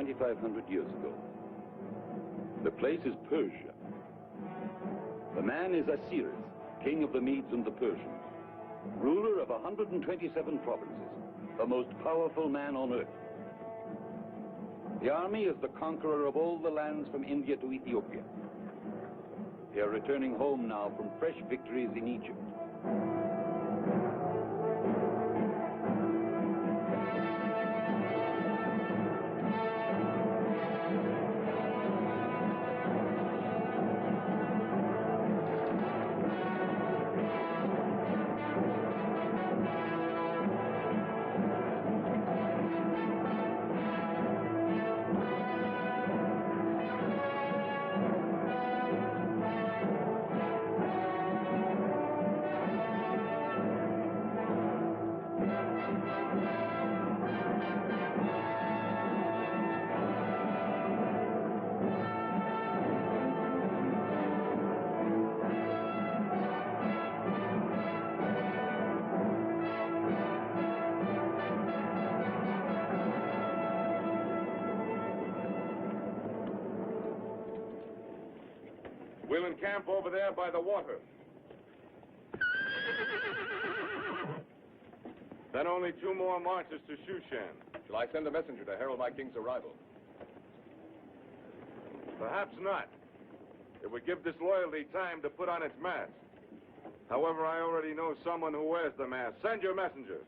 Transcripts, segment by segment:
2,500 years ago. The place is Persia. The man is Osiris, king of the Medes and the Persians, ruler of 127 provinces, the most powerful man on earth. The army is the conqueror of all the lands from India to Ethiopia. They are returning home now from fresh victories in Egypt. We'll encamp over there by the water. Then only 2 more marches to Shushan. Shall I send a messenger to herald my king's arrival? Perhaps not. It would give disloyalty time to put on its mask. However, I already know someone who wears the mask. Send your messenger.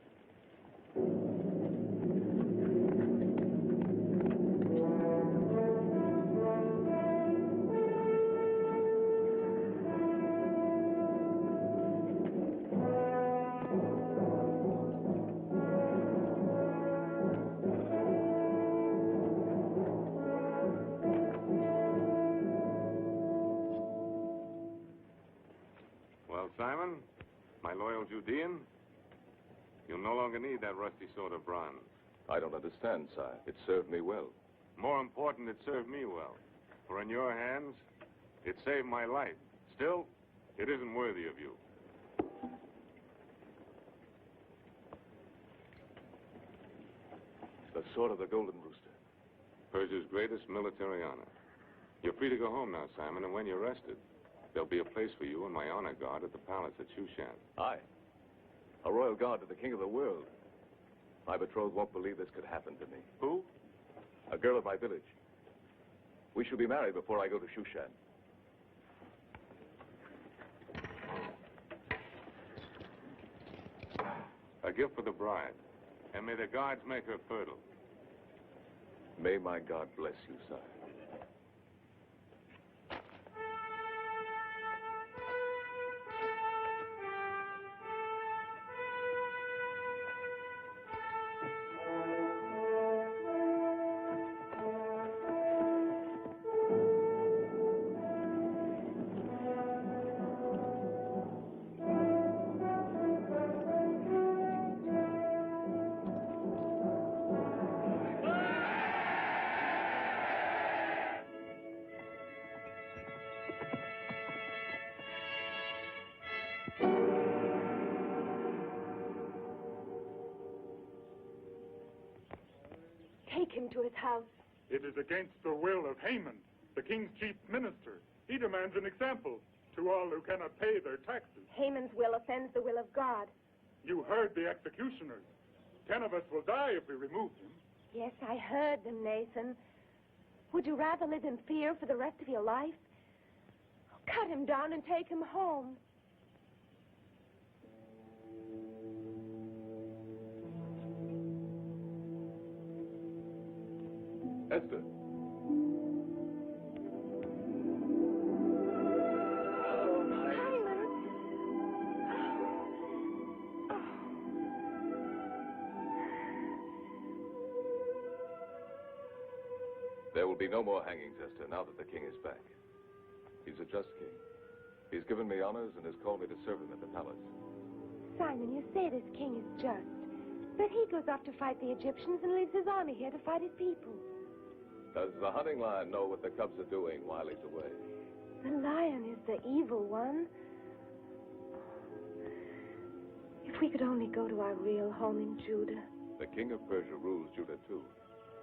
Simon, my loyal Judean, you'll no longer need that rusty sword of bronze. I don't understand, sire. It served me well. More important, it served me well. For in your hands, it saved my life. Still, it isn't worthy of you. The sword of the Golden Rooster. Persia's greatest military honor. You're free to go home now, Simon, and when you're rested, there'll be a place for you in my honor guard at the palace at Shushan. Aye. A royal guard to the king of the world. My betrothed won't believe this could happen to me. Who? A girl of my village. We shall be married before I go to Shushan. A gift for the bride. And may the gods make her fertile. May my God bless you, sire. To his house. It is against the will of Haman, the king's chief minister. He demands an example to all who cannot pay their taxes. Haman's will offends the will of God. You heard the executioners. 10 of us will die if we remove him. Yes, I heard them, Nathan. Would you rather live in fear for the rest of your life? Cut him down and take him home. Esther. There will be no more hangings, Esther, now that the king is back. He's a just king. He's given me honors and has called me to serve him at the palace. Simon, you say this king is just, but he goes off to fight the Egyptians and leaves his army here to fight his people. Does the hunting lion know what the cubs are doing while he's away? The lion is the evil one. If we could only go to our real home in Judah. The king of Persia rules Judah, too.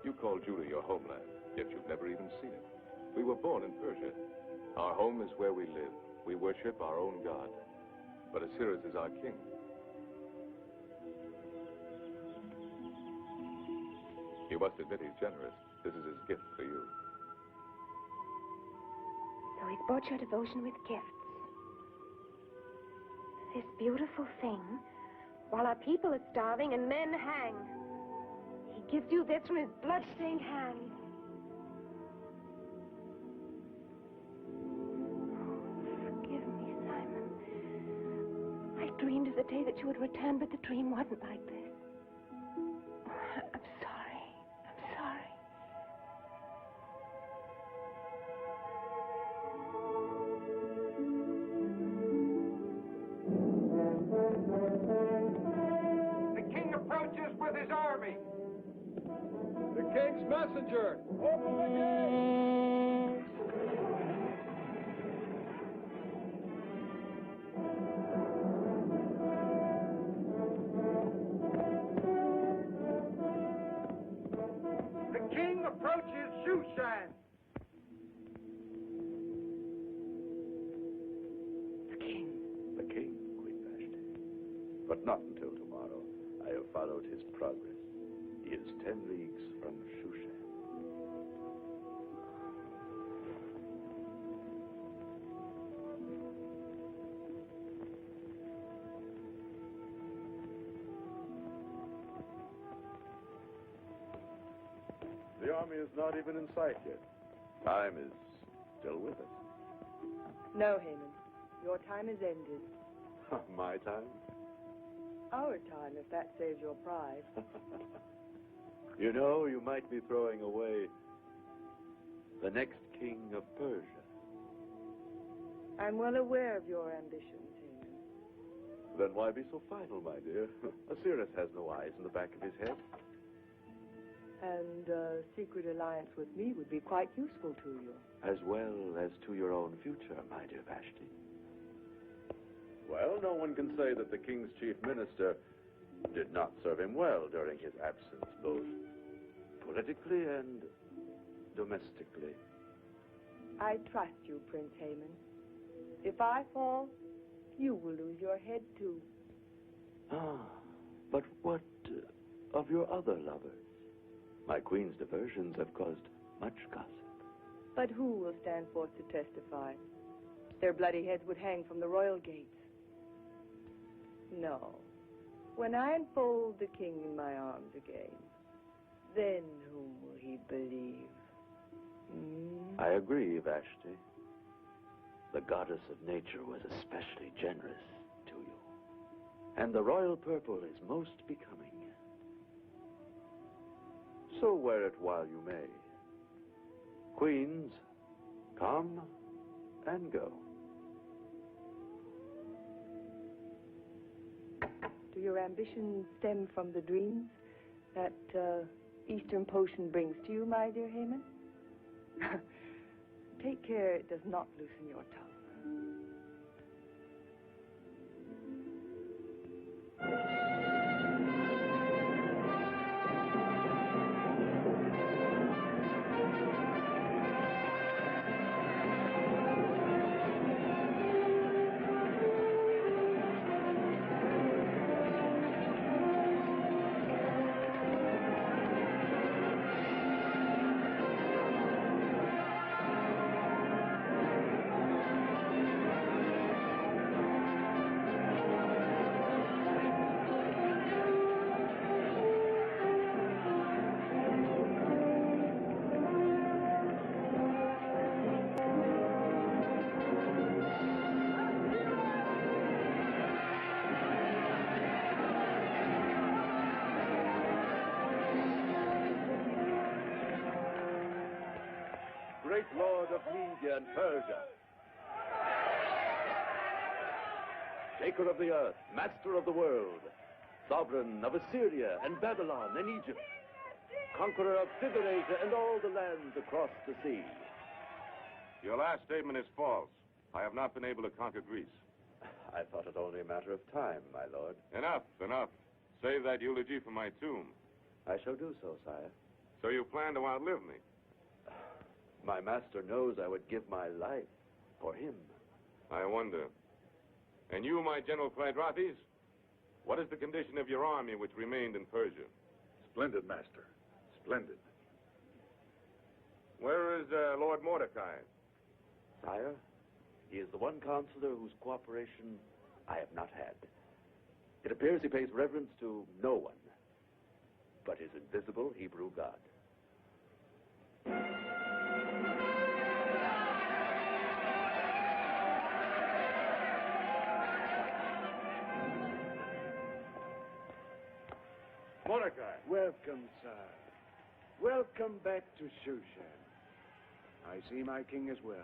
You call Judah your homeland, yet you've never even seen it. We were born in Persia. Our home is where we live. We worship our own God. But Osiris is our king. You must admit he's generous. This is his gift for you. So he's bought your devotion with gifts. This beautiful thing, while our people are starving and men hang. He gives you this from his blood-stained hands. Forgive me, Simon. I dreamed of the day that you would return, but the dream wasn't like this. I'm sorry. I'm sorry. The king approaches with his army. The king's messenger! Open the gate! The king approaches Shushan. The king, Queen Vashti. But not until tomorrow. I have followed his progress. He is 10 leagues from Shushan. The army is not even in sight yet. Time is still with us. No, Haman. Your time is ended. My time? Our time, if that saves your pride. You know, you might be throwing away the next king of Persia. I'm well aware of your ambitions, Haman. Then why be so final, my dear? Osiris has no eyes in the back of his head. And a secret alliance with me would be quite useful to you. As well as to your own future, my dear Vashti. Well, no one can say that the king's chief minister did not serve him well during his absence, both politically and domestically. I trust you, Prince Haman. If I fall, you will lose your head, too. Ah, but what of your other lovers? My queen's diversions have caused much gossip. But who will stand forth to testify? Their bloody heads would hang from the royal gates. No. When I enfold the king in my arms again, then whom will he believe? I agree, Vashti. The goddess of nature was especially generous to you. And the royal purple is most becoming. So wear it while you may. Queens, come and go. Do your ambitions stem from the dreams that Eastern potion brings to you, my dear Haman? Take care it does not loosen your tongue. Great lord of Media and Persia, shaker of the earth, master of the world, sovereign of Assyria and Babylon and Egypt, conqueror of Thiberasia and all the lands across the sea. Your last statement is false. I have not been able to conquer Greece. I thought it only a matter of time, my lord. Enough, enough. Save that eulogy for my tomb. I shall do so, sire. So you plan to outlive me? My master knows I would give my life for him. I wonder. And you, my General Pleidrates, what is the condition of your army which remained in Persia? Splendid, Master. Splendid. Where is Lord Mordecai? Sire, he is the one counselor whose cooperation I have not had. It appears he pays reverence to no one but his invisible Hebrew God. Mordecai. Welcome, sir. Welcome back to Shushan. I see my king as well.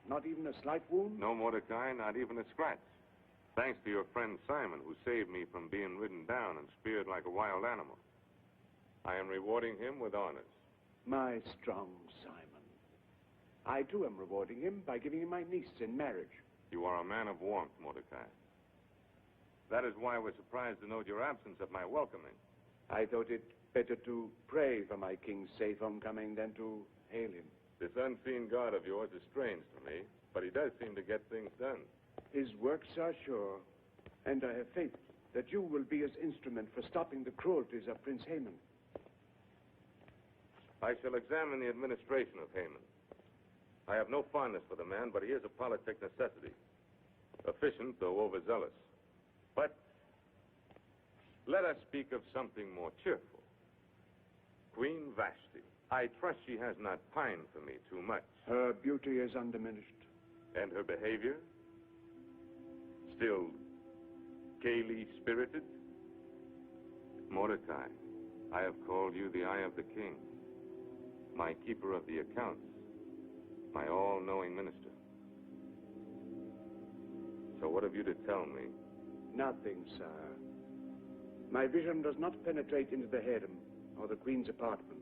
Not even a slight wound? No, Mordecai, not even a scratch. Thanks to your friend Simon, who saved me from being ridden down and speared like a wild animal. I am rewarding him with honors. My strong Simon. I, too, am rewarding him by giving him my niece in marriage. You are a man of warmth, Mordecai. That is why I was surprised to note your absence at my welcoming. I thought it better to pray for my king's safe homecoming than to hail him. This unseen God of yours is strange to me, but he does seem to get things done. His works are sure, and I have faith that you will be his instrument for stopping the cruelties of Prince Haman. I shall examine the administration of Haman. I have no fondness for the man, but he is a politic necessity. Efficient, though overzealous. But let us speak of something more cheerful. Queen Vashti. I trust she has not pined for me too much. Her beauty is undiminished. And her behavior? Still gaily spirited? Mordecai, I have called you the eye of the king, my keeper of the accounts, my all-knowing minister. So what have you to tell me? Nothing, sir. My vision does not penetrate into the harem or the queen's apartment.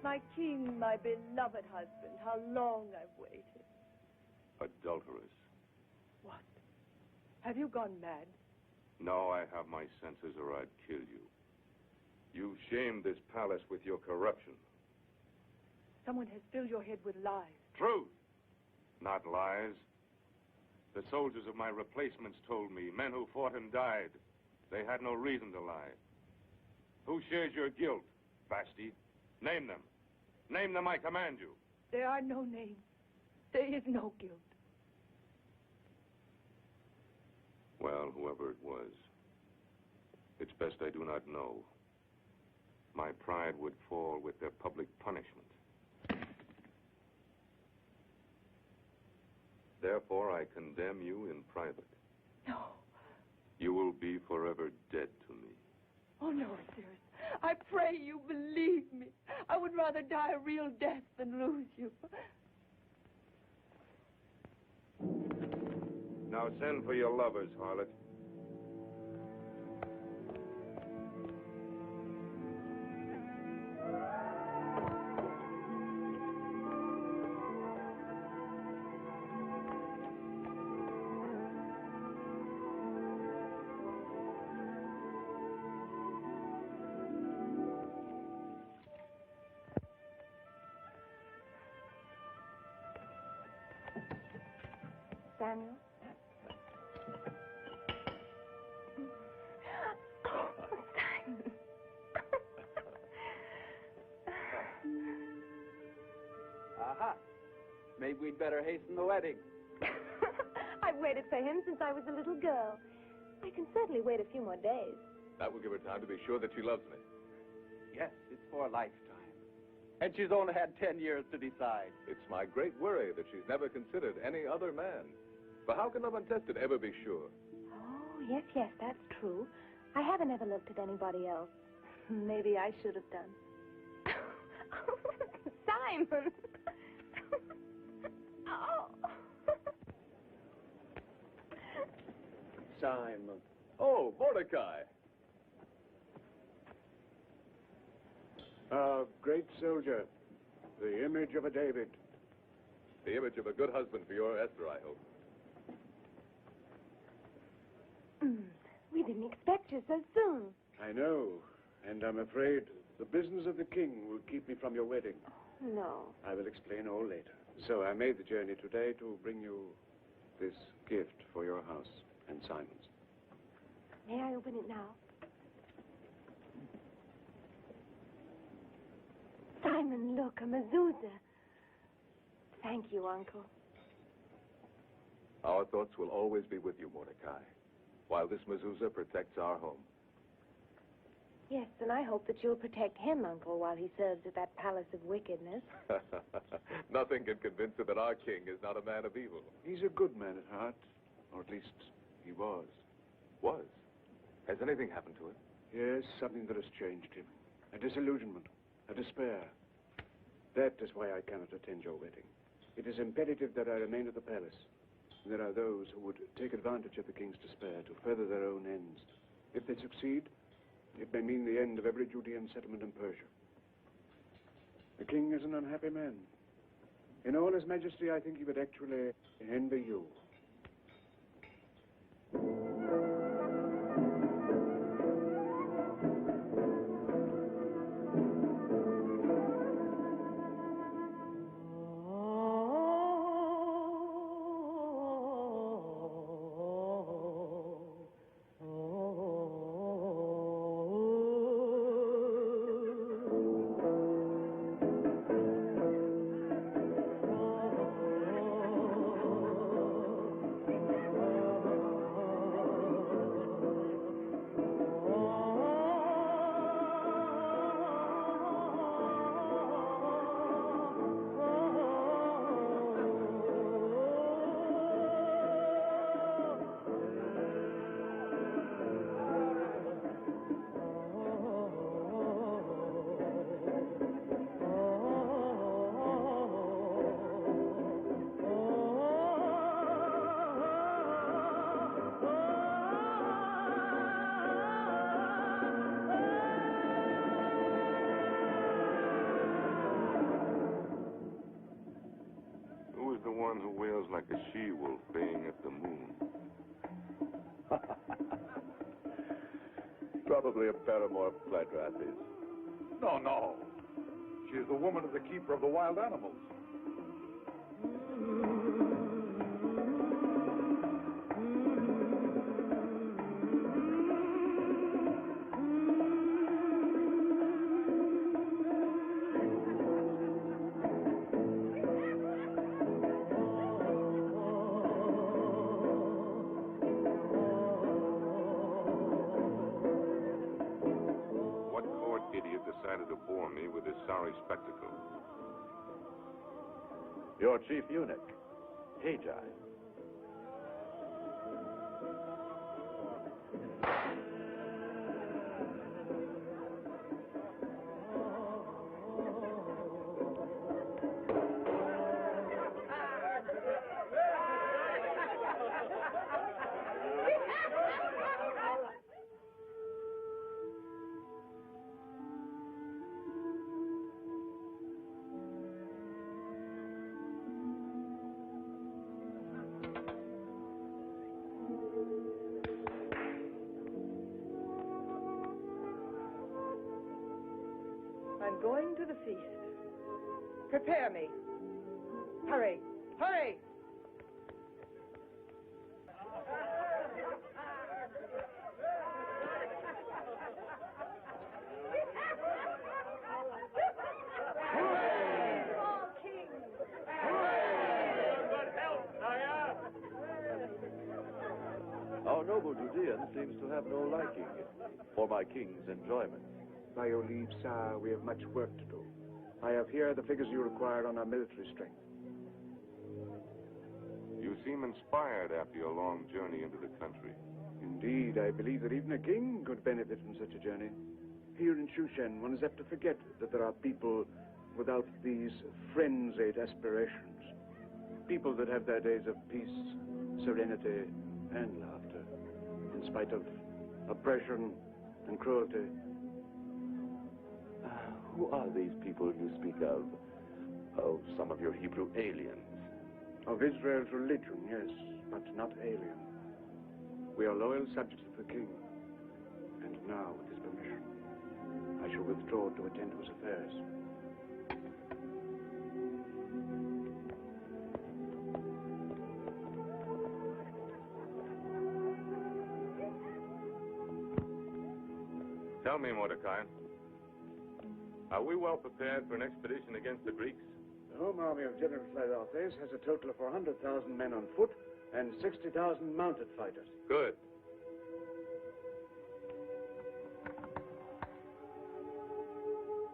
My king, my beloved husband, how long I've waited. Adulteress. What? Have you gone mad? No, I have my senses or I'd kill you. You've shamed this palace with your corruption. Someone has filled your head with lies. Truth, not lies. The soldiers of my replacements told me, men who fought and died, they had no reason to lie. Who shares your guilt, Vashti? Name them. Name them, I command you. There are no names. There is no guilt. Well, whoever it was, it's best I do not know. My pride would fall with their public punishment. Therefore, I condemn you in private. No. You will be forever dead to me. Oh, no, dearest. I pray you believe me. I would rather die a real death than lose you. Now send for your lovers, harlot. Samuel? Oh, Simon. Aha. Maybe we'd better hasten the wedding. I I've waited for him since I was a little girl. I can certainly wait a few more days. That will give her time to be sure that she loves me. Yes, it's for a lifetime. And she's only had 10 years to decide. It's my great worry that she's never considered any other man. But how can love untested ever be sure? Oh, yes, that's true. I haven't ever looked at anybody else. Maybe I should have done. Simon! Oh. Simon. Oh, Mordecai. A great soldier. The image of a David. The image of a good husband for your Esther, I hope. We didn't expect you so soon. I know. And I'm afraid the business of the king will keep me from your wedding. No. I will explain all later. So I made the journey today to bring you this gift for your house and Simon's. May I open it now? Simon, look, a mezuzah. Thank you, Uncle. Our thoughts will always be with you, Mordecai, while this mezuzah protects our home. Yes, and I hope that you'll protect him, Uncle, while he serves at that palace of wickedness. Nothing can convince her that our king is not a man of evil. He's a good man at heart, or at least he was. Was? Has anything happened to him? Yes, something that has changed him. A disillusionment, a despair. That is why I cannot attend your wedding. It is imperative that I remain at the palace. There are those who would take advantage of the king's despair to further their own ends. If they succeed, it may mean the end of every Judean settlement in Persia. The king is an unhappy man. In all his majesty, I think he would actually envy you. One who wails like a she-wolf baying at the moon. Probably a paramour of Pleiades. No. She is the woman of the keeper of the wild animals. Decided to bore me with his sorry spectacle. Your chief eunuch, Haggai. I'm going to the feast. Prepare me. Hurry. Hurry! noble Judean seems to have no liking for my king's enjoyment. By your leave, sire, we have much work to do. I have here the figures you required on our military strength. You seem inspired after your long journey into the country. Indeed, I believe that even a king could benefit from such a journey. Here in Shushan, one is apt to forget that there are people without these frenzied aspirations. People that have their days of peace, serenity, and laughter, in spite of oppression and cruelty. Who are these people you speak of? Oh, some of your Hebrew aliens. Of Israel's religion, yes, but not alien. We are loyal subjects of the king. And now, with his permission, I shall withdraw to attend to his affairs. Tell me, Mordecai, are we well prepared for an expedition against the Greeks? The home army of General Philautheus has a total of 400,000 men on foot and 60,000 mounted fighters. Good.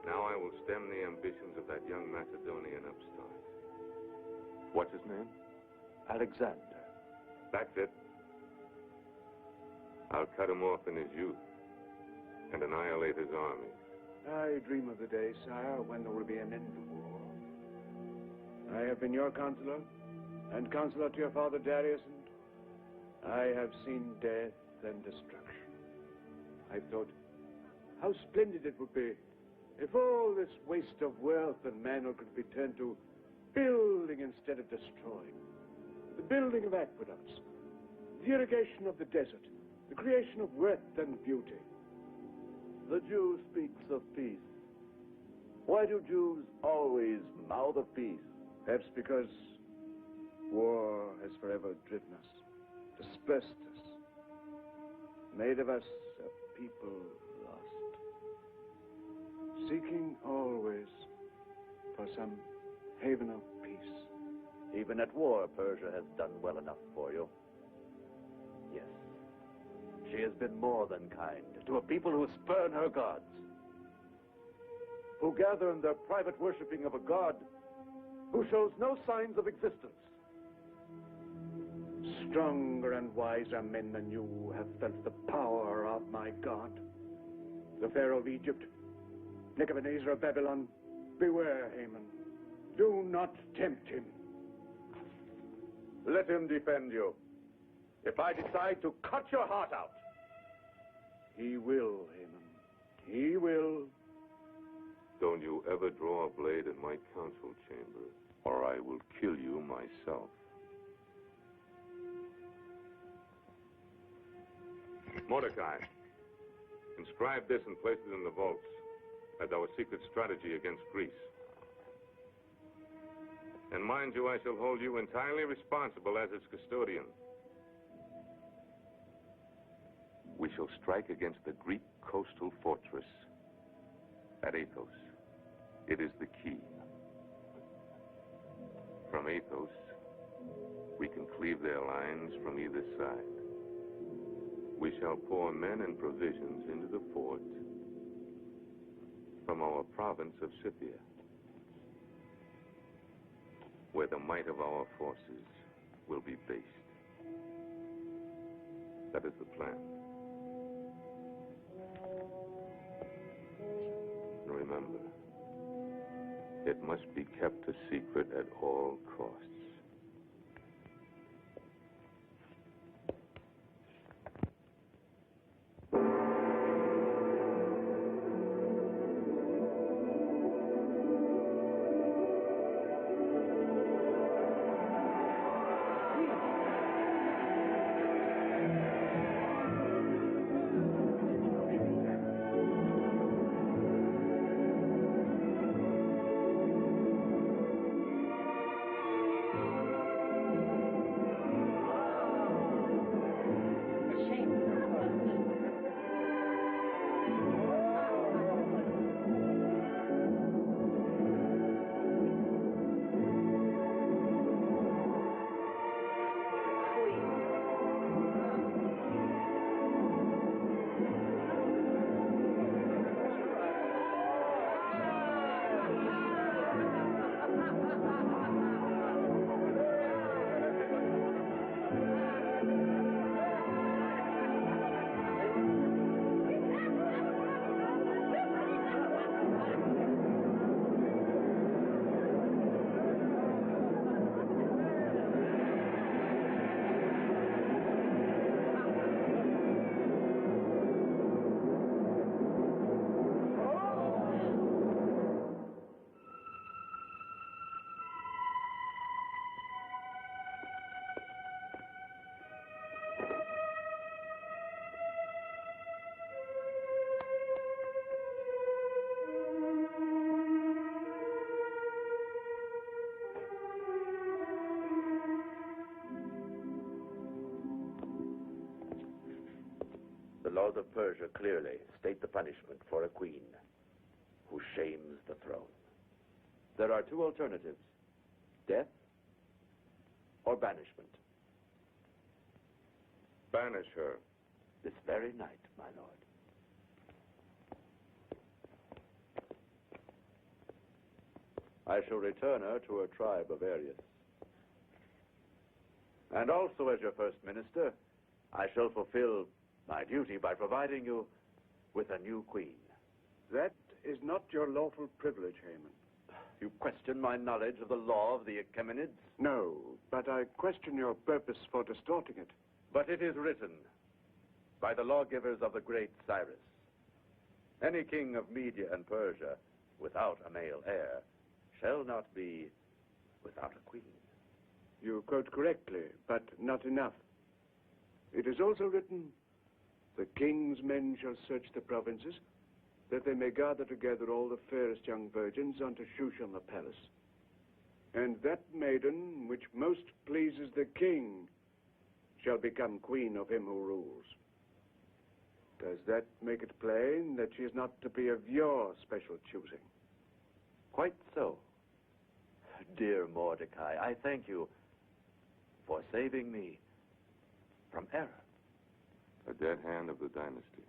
Now I will stem the ambitions of that young Macedonian upstart. What's his name? Alexander. That's it. I'll cut him off in his youth and annihilate his army. I dream of the day, sire, when there will be an end to war. I have been your counselor, and counselor to your father Darius, and I have seen death and destruction. I thought, how splendid it would be if all this waste of wealth and manhood could be turned to building instead of destroying. The building of aqueducts, the irrigation of the desert, the creation of worth and beauty. The Jew speaks of peace. Why do Jews always mouth of peace? Perhaps because war has forever driven us, dispersed us, made of us a people lost, seeking always for some haven of peace. Even at war, Persia has done well enough for you. Yes. She has been more than kind to a people who spurn her gods, who gather in their private worshipping of a god who shows no signs of existence. Stronger and wiser men than you have felt the power of my God. The Pharaoh of Egypt, Nebuchadnezzar of Babylon, beware, Haman. Do not tempt him. Let him defend you. If I decide to cut your heart out. He will, Haman. He will. Don't you ever draw a blade in my council chamber, or I will kill you myself. Mordecai, inscribe this and place it in the vaults as our secret strategy against Greece. And mind you, I shall hold you entirely responsible as its custodian. We shall strike against the Greek coastal fortress at Athos. It is the key. From Athos, we can cleave their lines from either side. We shall pour men and provisions into the fort from our province of Scythia, where the might of our forces will be based. That is the plan. And remember, it must be kept a secret at all costs. laws of Persia clearly state the punishment for a queen who shames the throne. There are two alternatives: death or banishment. Banish her. This very night, my lord. I shall return her to her tribe of Arius. And also, as your first minister, I shall fulfill my duty by providing you with a new queen. That is not your lawful privilege, Haman. You question my knowledge of the law of the Achaemenids? No, but I question your purpose for distorting it. But it is written by the lawgivers of the great Cyrus: any king of Media and Persia without a male heir shall not be without a queen. You quote correctly, but not enough. It is also written, the king's men shall search the provinces, that they may gather together all the fairest young virgins unto Shushan the palace. And that maiden which most pleases the king shall become queen of him who rules. Does that make it plain that she is not to be of your special choosing? Quite so. Dear Mordecai, I thank you for saving me from error. A dead hand of the dynasty,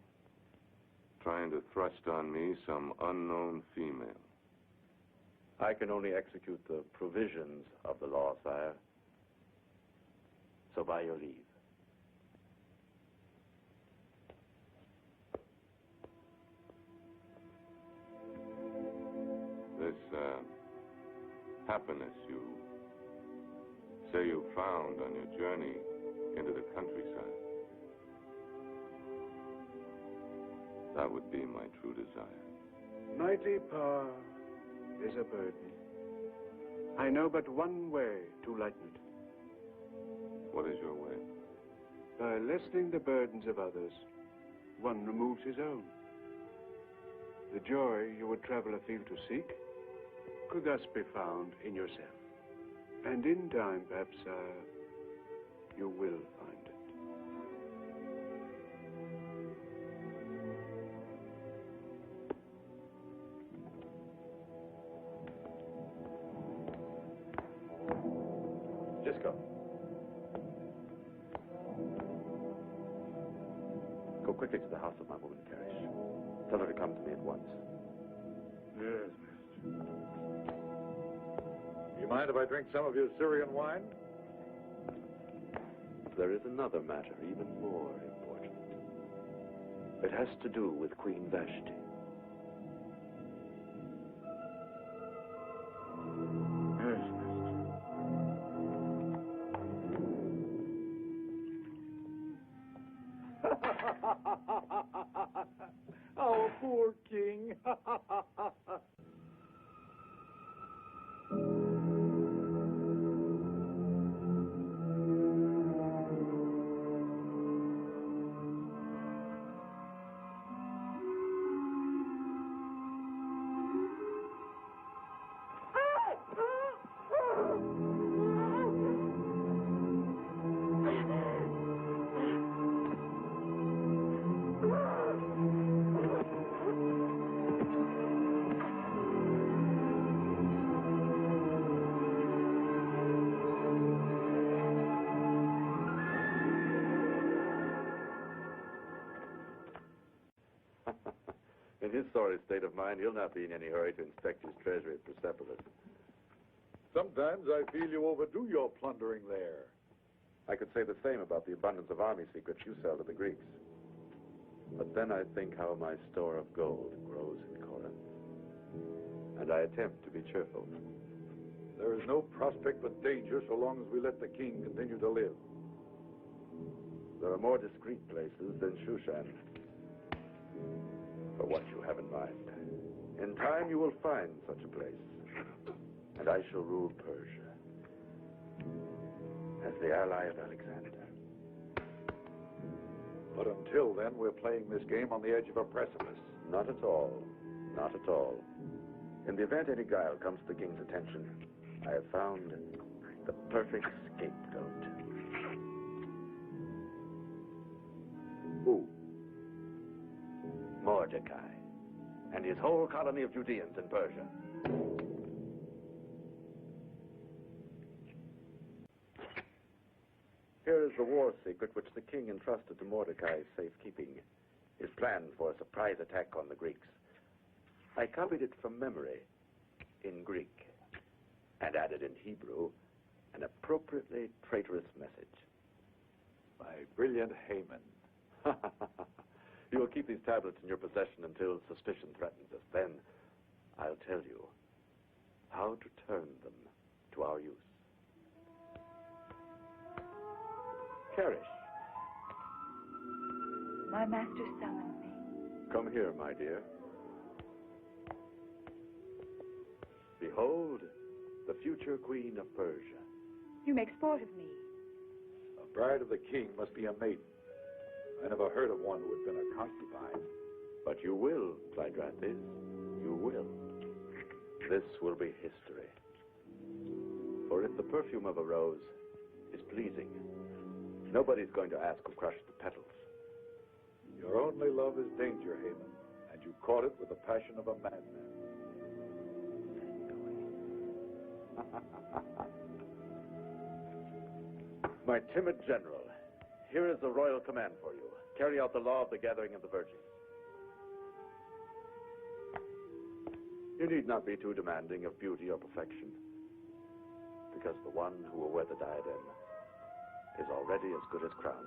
trying to thrust on me some unknown female. I can only execute the provisions of the law, sire. So by your leave. This, happiness you say you found on your journey into the countryside, that would be my true desire. Mighty power is a burden. I know but one way to lighten it. What is your way? By lessening the burdens of others, one removes his own. The joy you would travel afield to seek could thus be found in yourself. And in time, perhaps, you will find it. Just go. Go quickly to the house of my woman carriage. Tell her to come to me at once. Yes, mister. You mind if I drink some of your Syrian wine? There is another matter even more important. It has to do with Queen Vashti. Yes, mister. Our poor king. In his sorry state of mind, he'll not be in any hurry to inspect his treasury at Persepolis. Sometimes I feel you overdo your plundering there. I could say the same about the abundance of army secrets you sell to the Greeks. But then I think how my store of gold grows in Corinth. And I attempt to be cheerful. There is no prospect but danger so long as we let the king continue to live. There are more discreet places than Shushan. For what you have in mind. In time you will find such a place. And I shall rule Persia. As the ally of Alexander. But until then, we're playing this game on the edge of a precipice. Not at all. Not at all. In the event any guile comes to the king's attention, I have found the perfect scapegoat. Who? Mordecai and his whole colony of Judeans in Persia. Here is the war secret which the king entrusted to Mordecai's safekeeping. His plan for a surprise attack on the Greeks. I copied it from memory in Greek and added in Hebrew an appropriately traitorous message. My brilliant Haman. You will keep these tablets in your possession until suspicion threatens us. Then I'll tell you how to turn them to our use. Cherish. My master summoned me. Come here, my dear. Behold, the future queen of Persia. You make sport of me. A bride of the king must be a maiden. I never heard of one who had been a concubine. But you will, Clydrathis. You will. This will be history. For if the perfume of a rose is pleasing, nobody's going to ask who crushed the petals. Your only love is danger, Haman, and you caught it with the passion of a madman. My timid general, here is the royal command for you. Carry out the law of the gathering of the virgins. You need not be too demanding of beauty or perfection, because the one who will wear the diadem is already as good as crowned.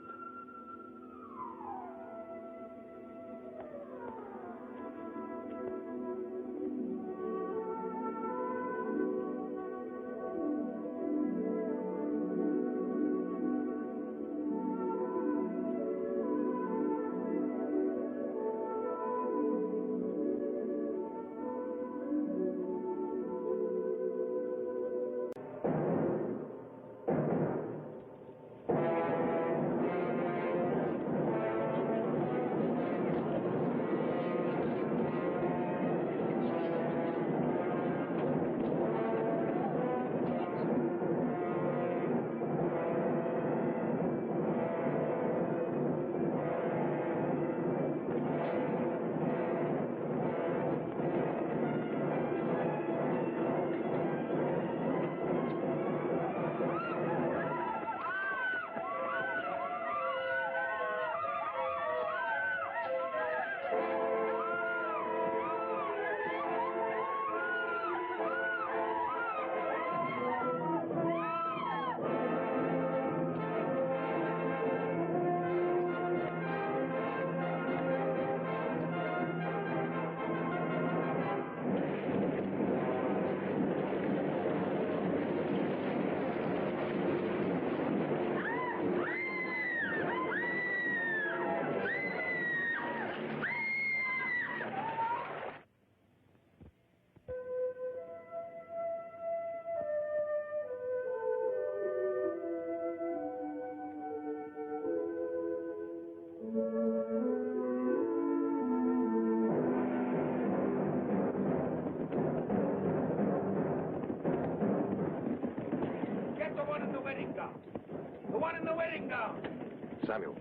Samuel,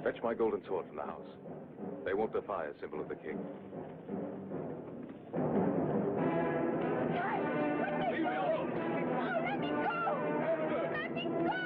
fetch my golden sword from the house. They won't defy a symbol of the king. Leave me alone! Let me go! Let me go!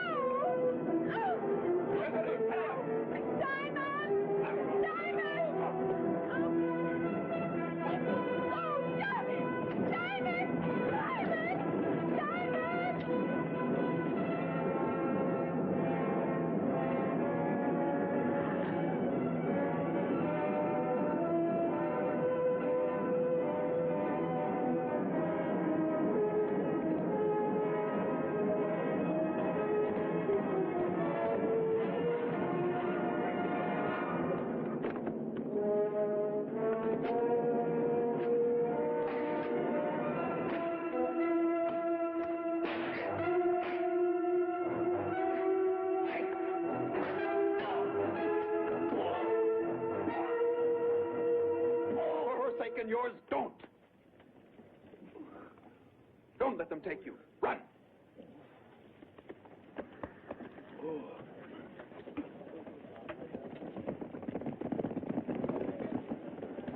And yours, don't. Don't let them take you. Run.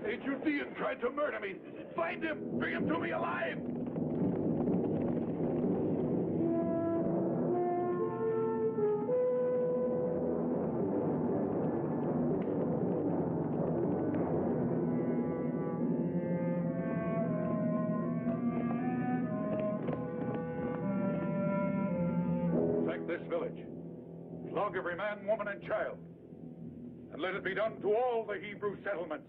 A Judean tried to murder me. Find him! Bring him to me alive! Sack this village. Flog every man, woman, and child. And let it be done to all the Hebrew settlements.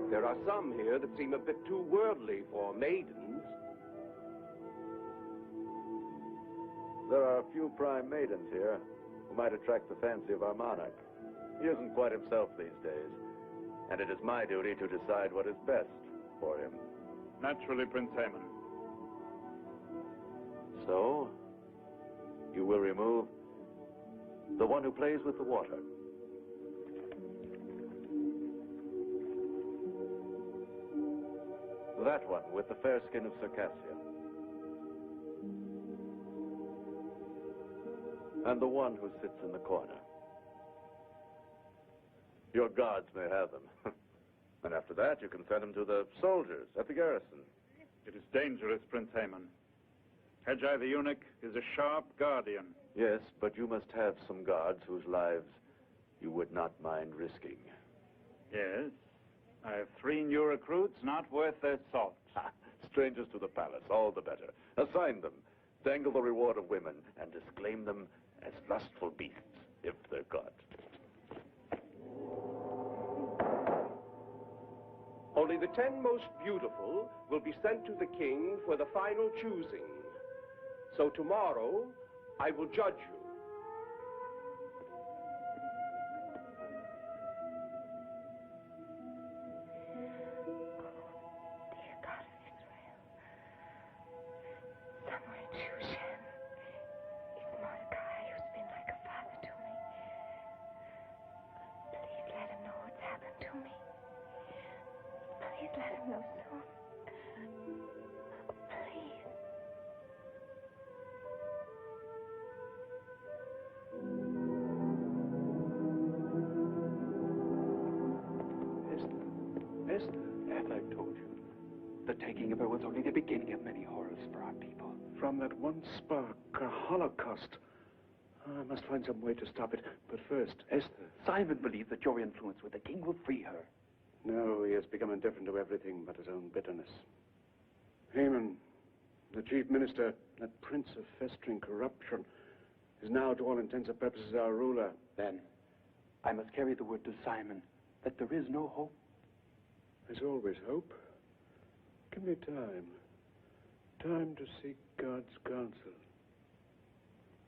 There are some here that seem a bit too worldly for maidens. There are a few prime maidens here who might attract the fancy of our monarch. He isn't quite himself these days, and it is my duty to decide what is best for him. Naturally, Prince Haman. So, you will remove the one who plays with the water. That one with the fair skin of Circassia. And the one who sits in the corner. Your guards may have them. And after that, you can send them to the soldiers at the garrison. It is dangerous, Prince Haman. Haggai the eunuch is a sharp guardian. Yes, but you must have some guards whose lives you would not mind risking. Yes. I have 3 new recruits not worth their salt. Strangers to the palace, all the better. Assign them, dangle the reward of women, and disclaim them as lustful beasts, if they're caught. Only the 10 most beautiful will be sent to the king for the final choosing. So tomorrow, I will judge you. Esther, I told you. The taking of her was only the beginning of many horrors for our people. From that one spark, a holocaust. I must find some way to stop it. But first, Esther. Simon believes that your influence with the king will free her. No, he has become indifferent to everything but his own bitterness. Haman, the chief minister, that prince of festering corruption, is now, to all intents and purposes, our ruler. Then, I must carry the word to Simon that there is no hope. There's always hope. Give me time. Time to seek God's counsel.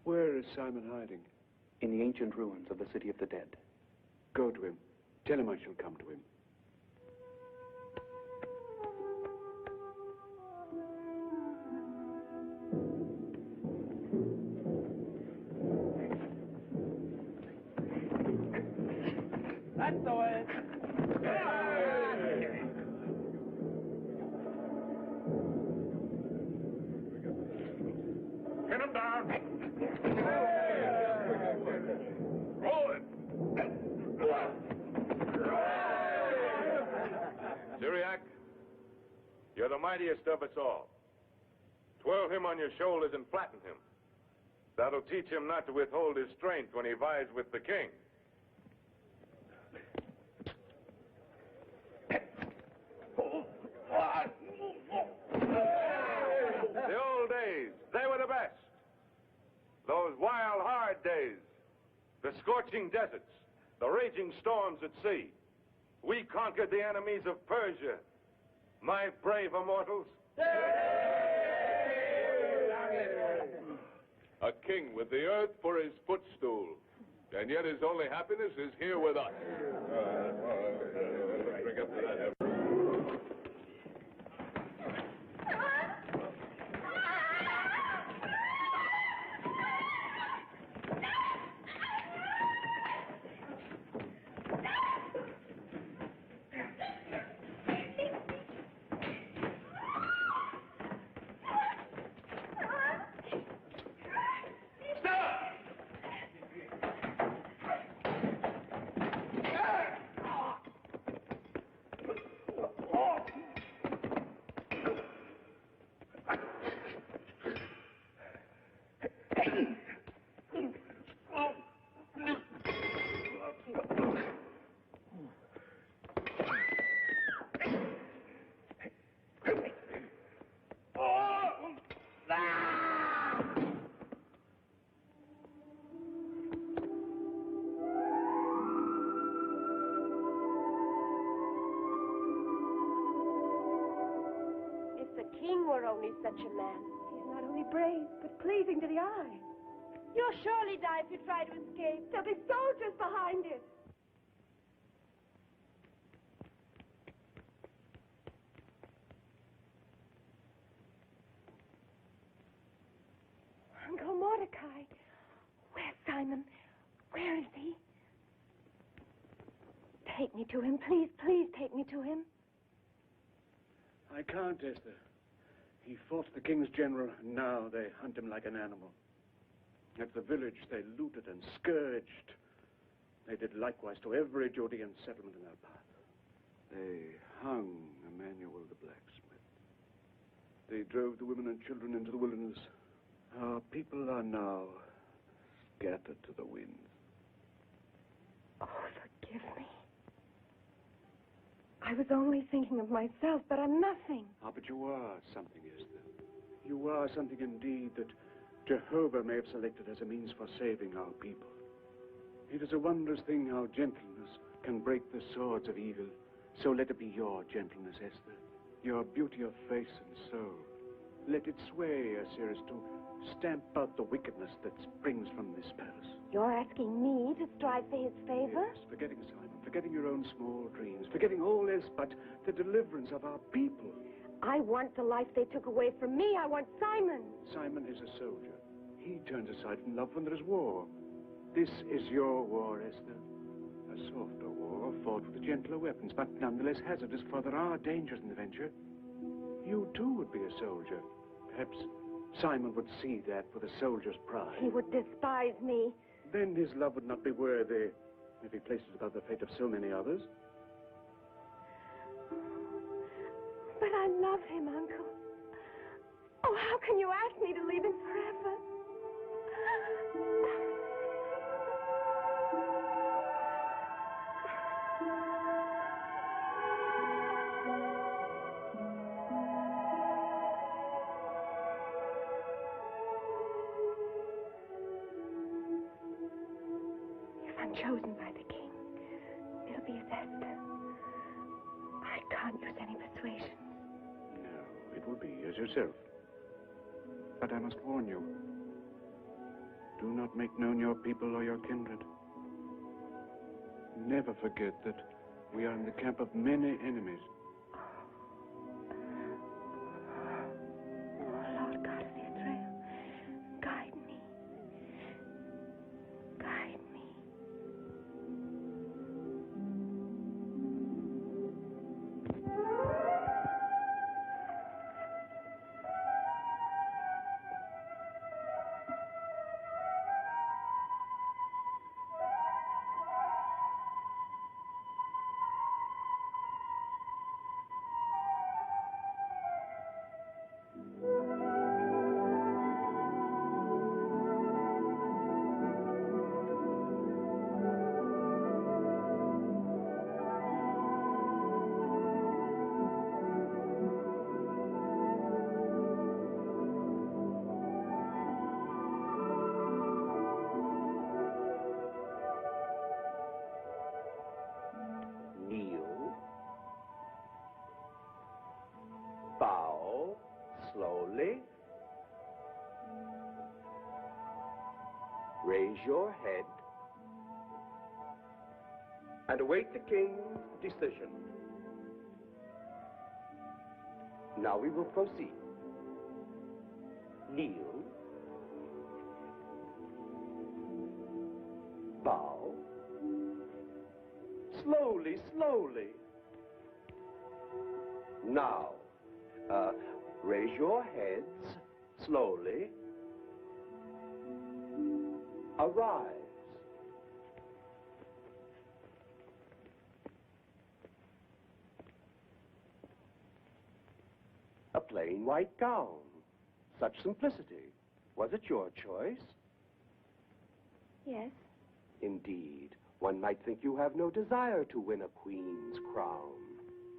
Where is Simon hiding? In the ancient ruins of the city of the dead. Go to him. Tell him I shall come to him. That's the way. Pin him down. Roll it. Syriac, you're the mightiest of us all. Twirl him on your shoulders and flatten him. That'll teach him not to withhold his strength when he vies with the king. The old days, they were the best. Those wild, hard days. The scorching deserts, the raging storms at sea. We conquered the enemies of Persia. My brave immortals. A king with the earth for his footstool, and yet his only happiness is here with us. Drink up to that. If the king were only such a man. He's not only brave, but pleasing to the eye. You'll surely die if you try to escape. There'll be soldiers behind him. Uncle Mordecai. Where's Simon? Where is he? Take me to him. Please, please take me to him. I can't, Esther. He fought the king's general, and now they hunt him like an animal. At the village, they looted and scourged. They did likewise to every Judean settlement in our path. They hung Emmanuel the blacksmith. They drove the women and children into the wilderness. Our people are now scattered to the winds. Oh, forgive me. I was only thinking of myself, but I'm nothing. Ah, but you are something, Esther. You are something indeed that Jehovah may have selected as a means for saving our people. It is a wondrous thing how gentleness can break the swords of evil. So let it be your gentleness, Esther, your beauty of face and soul. Let it sway Osiris to stamp out the wickedness that springs from this palace. You're asking me to strive for his favor? Yes, forgetting Simon, forgetting your own small dreams, forgetting all else but the deliverance of our people. I want the life they took away from me. I want Simon. Simon is a soldier. He turns aside from love when there is war. This is your war, Esther. A softer war, fought with gentler weapons, but nonetheless hazardous, for there are dangers in the venture. You, too, would be a soldier. Perhaps Simon would see that with a soldier's pride. He would despise me. Then his love would not be worthy if he placed it above the fate of so many others. But I love him, Uncle. Oh, how can you ask me to leave him forever? If I'm chosen by the king, it'll be as Esther. I can't use any persuasion. No, it will be as yourself. But I must warn you. Do not make known your people or your kindred. Never forget that we are in the camp of many enemies. Oh, Lord God of Israel, guide me. Guide me. Kneel. Bow slowly. Raise your head and await the king's decision. Now we will proceed. Kneel. Bow. Slowly, slowly. Now, raise your heads slowly. Arise. A plain white gown. Such simplicity. Was it your choice? Yes? Indeed, one might think you have no desire to win a queen's crown.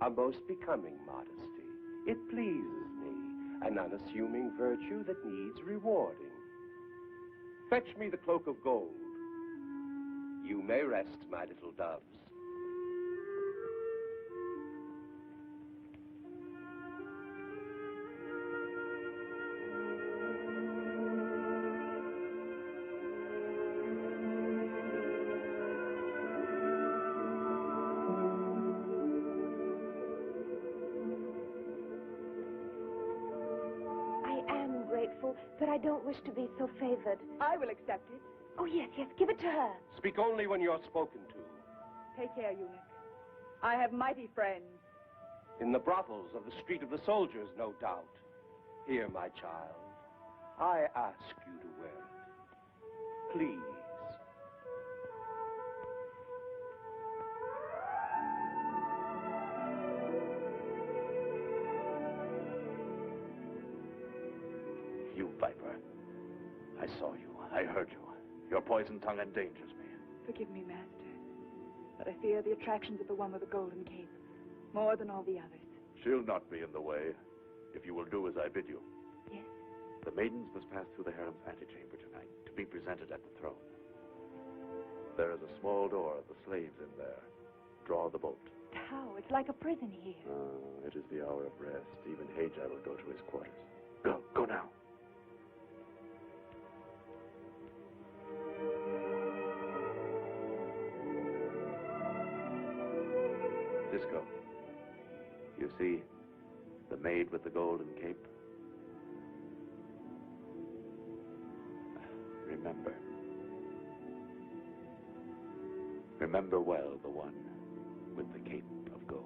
A most becoming modesty. It pleases me, an unassuming virtue that needs rewarding. Fetch me the cloak of gold. You may rest, my little doves. But I don't wish to be so favored. I will accept it. Oh, yes, give it to her. Speak only when you're spoken to. Take care, eunuch. I have mighty friends. In the brothels of the Street of the Soldiers, no doubt. Here, my child, I ask you to wear it. Please. You viper. I saw you. I heard you. Your poison tongue endangers me. Forgive me, master, but I fear the attractions of the one with the golden cape more than all the others. She'll not be in the way, if you will do as I bid you. Yes? The maidens must pass through the harem's antechamber tonight to be presented at the throne. There is a small door, the slaves in there. Draw the bolt. How? It's like a prison here. It is the hour of rest. Even Hajai will go to his quarters. Go now. Disco. You see the maid with the golden cape? Remember. Remember well the one with the cape of gold.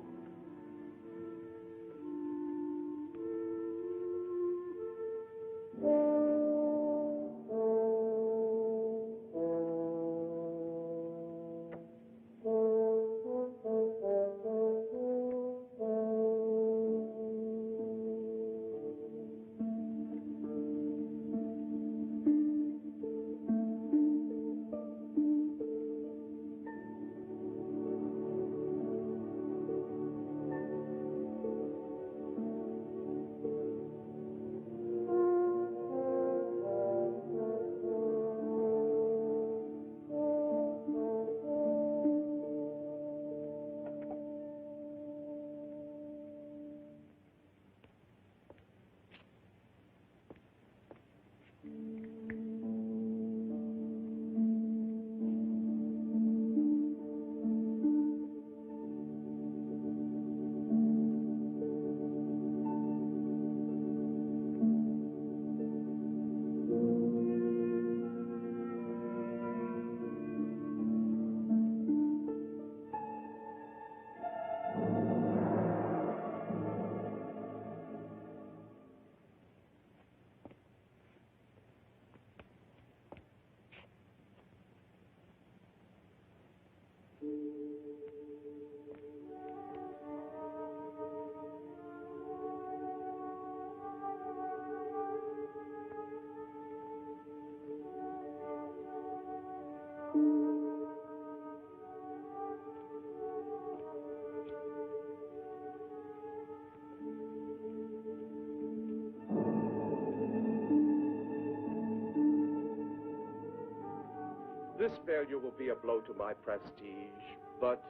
This failure will be a blow to my prestige, but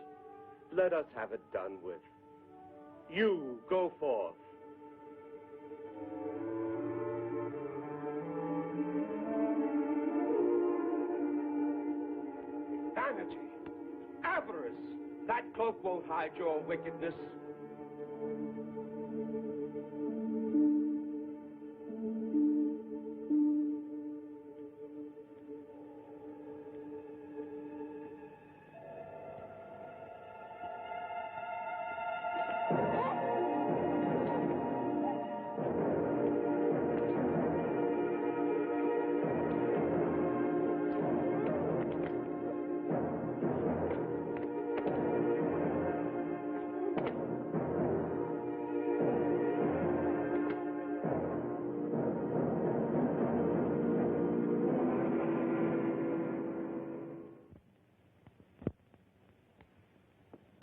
let us have it done with. You go forth. Vanity, avarice, that cloak won't hide your wickedness.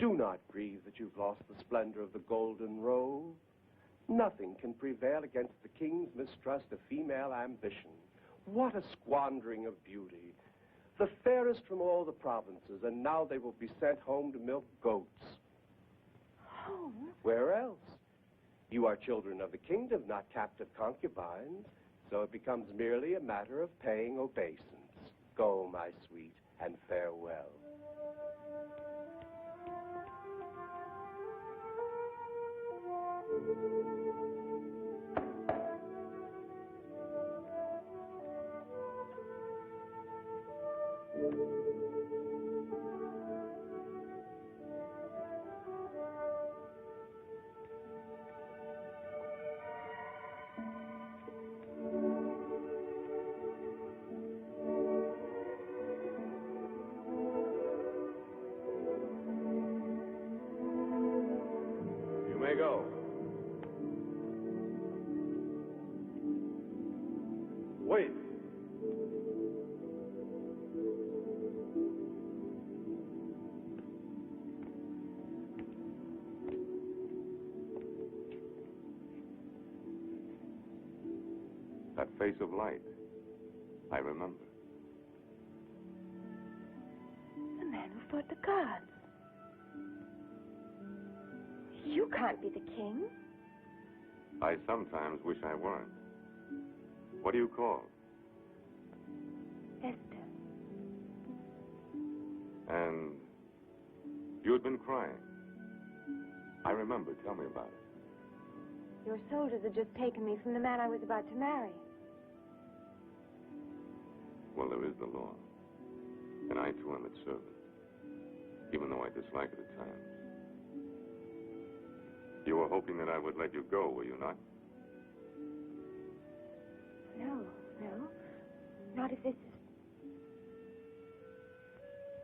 Do not grieve that you've lost the splendor of the golden robe. Nothing can prevail against the king's mistrust of female ambition. What a squandering of beauty. The fairest from all the provinces, and now they will be sent home to milk goats. Home? Where else? You are children of the kingdom, not captive concubines, so it becomes merely a matter of paying obeisance. Go, my sweet, and farewell. You may go. Wait. That face of light. I remember. The man who fought the gods. You can't be the king. I sometimes wish I weren't. What do you call? Esther. And you had been crying. I remember. Tell me about it. Your soldiers had just taken me from the man I was about to marry. Well, there is the law. And I, too, am its servant. Even though I dislike it at times. You were hoping that I would let you go, were you not? No. Not if this is...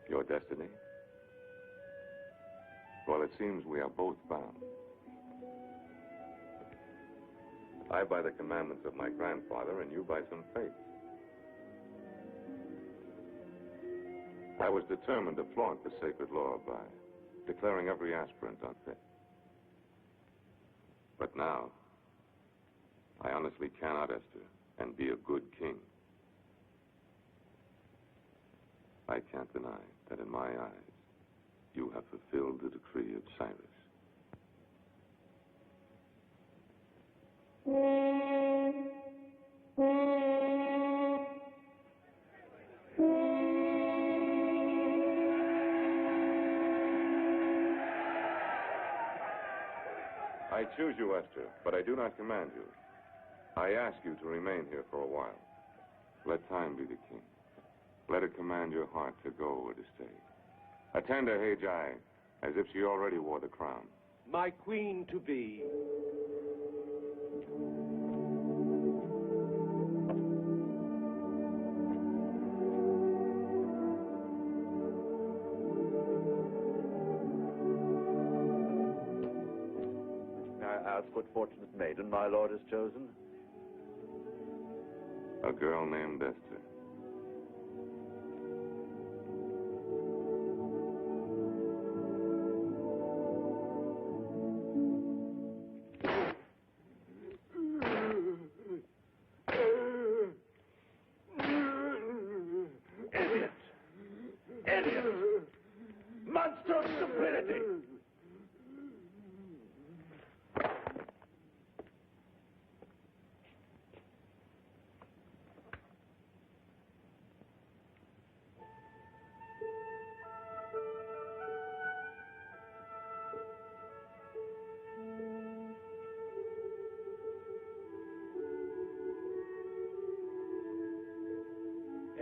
Your destiny? Well, it seems we are both bound. I by the commandments of my grandfather, and you by some faith. I was determined to flaunt the sacred law by declaring every aspirant unfit. But now, I honestly cannot, Esther, and be a good king. I can't deny that in my eyes, you have fulfilled the decree of Cyrus. I choose you, Esther, but I do not command you. I ask you to remain here for a while. Let time be the king. Let it command your heart to go or to stay. Attend to Haggai as if she already wore the crown. My queen to be. May I ask what fortunate maiden my lord has chosen? A girl named Esther. Monster of stupidity!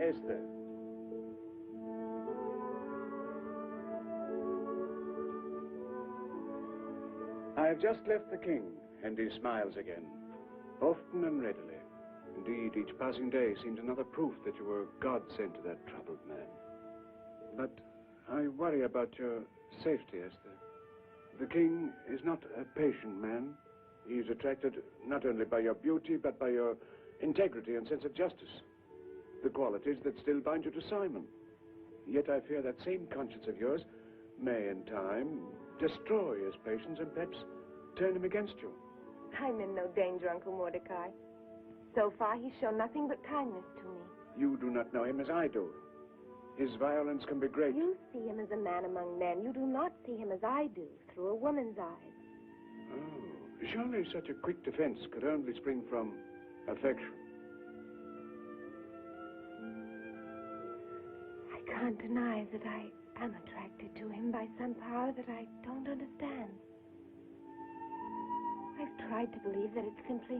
Esther. I have just left the king, and he smiles again, often and readily. Indeed, each passing day seems another proof that you were God sent to that troubled man. But I worry about your safety, Esther. The king is not a patient man. He is attracted not only by your beauty, but by your integrity and sense of justice. The qualities that still bind you to Simon. Yet I fear that same conscience of yours may, in time, destroy his patience and perhaps turn him against you. I'm in no danger, Uncle Mordecai. So far, he's shown nothing but kindness to me. You do not know him as I do. His violence can be great. You see him as a man among men. You do not see him as I do, through a woman's eyes. Oh, surely such a quick defense could only spring from affection. I can't deny that I am attracted to him by some power that I don't understand. I've tried to believe that it's simply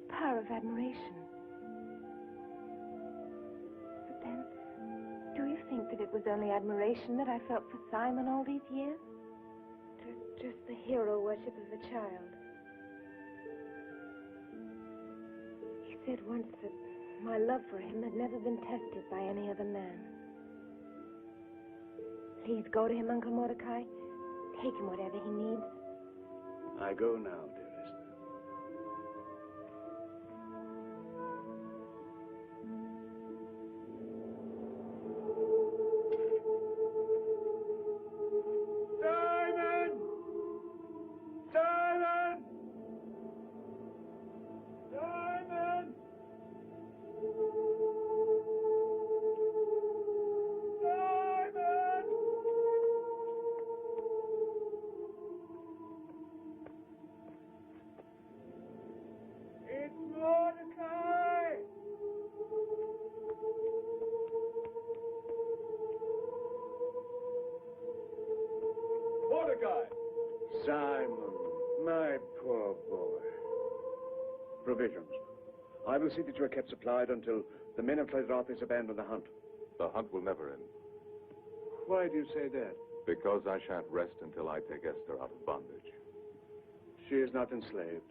power of admiration. But then, do you think that it was only admiration that I felt for Simon all these years? Just the hero worship of a child. He said once that my love for him had never been tested by any other man. Please go to him, Uncle Mordecai. Take him whatever he needs. I go now, dearest. Simon! Simon! Simon! Simon! It's Mordecai! Mordecai! Simon, my poor boy. Provisions. I will see that you are kept supplied until the men of Treasure Arthur's abandon the hunt. The hunt will never end, Why do you say that? because I shan't rest until I take Esther out of bondage. She is not enslaved.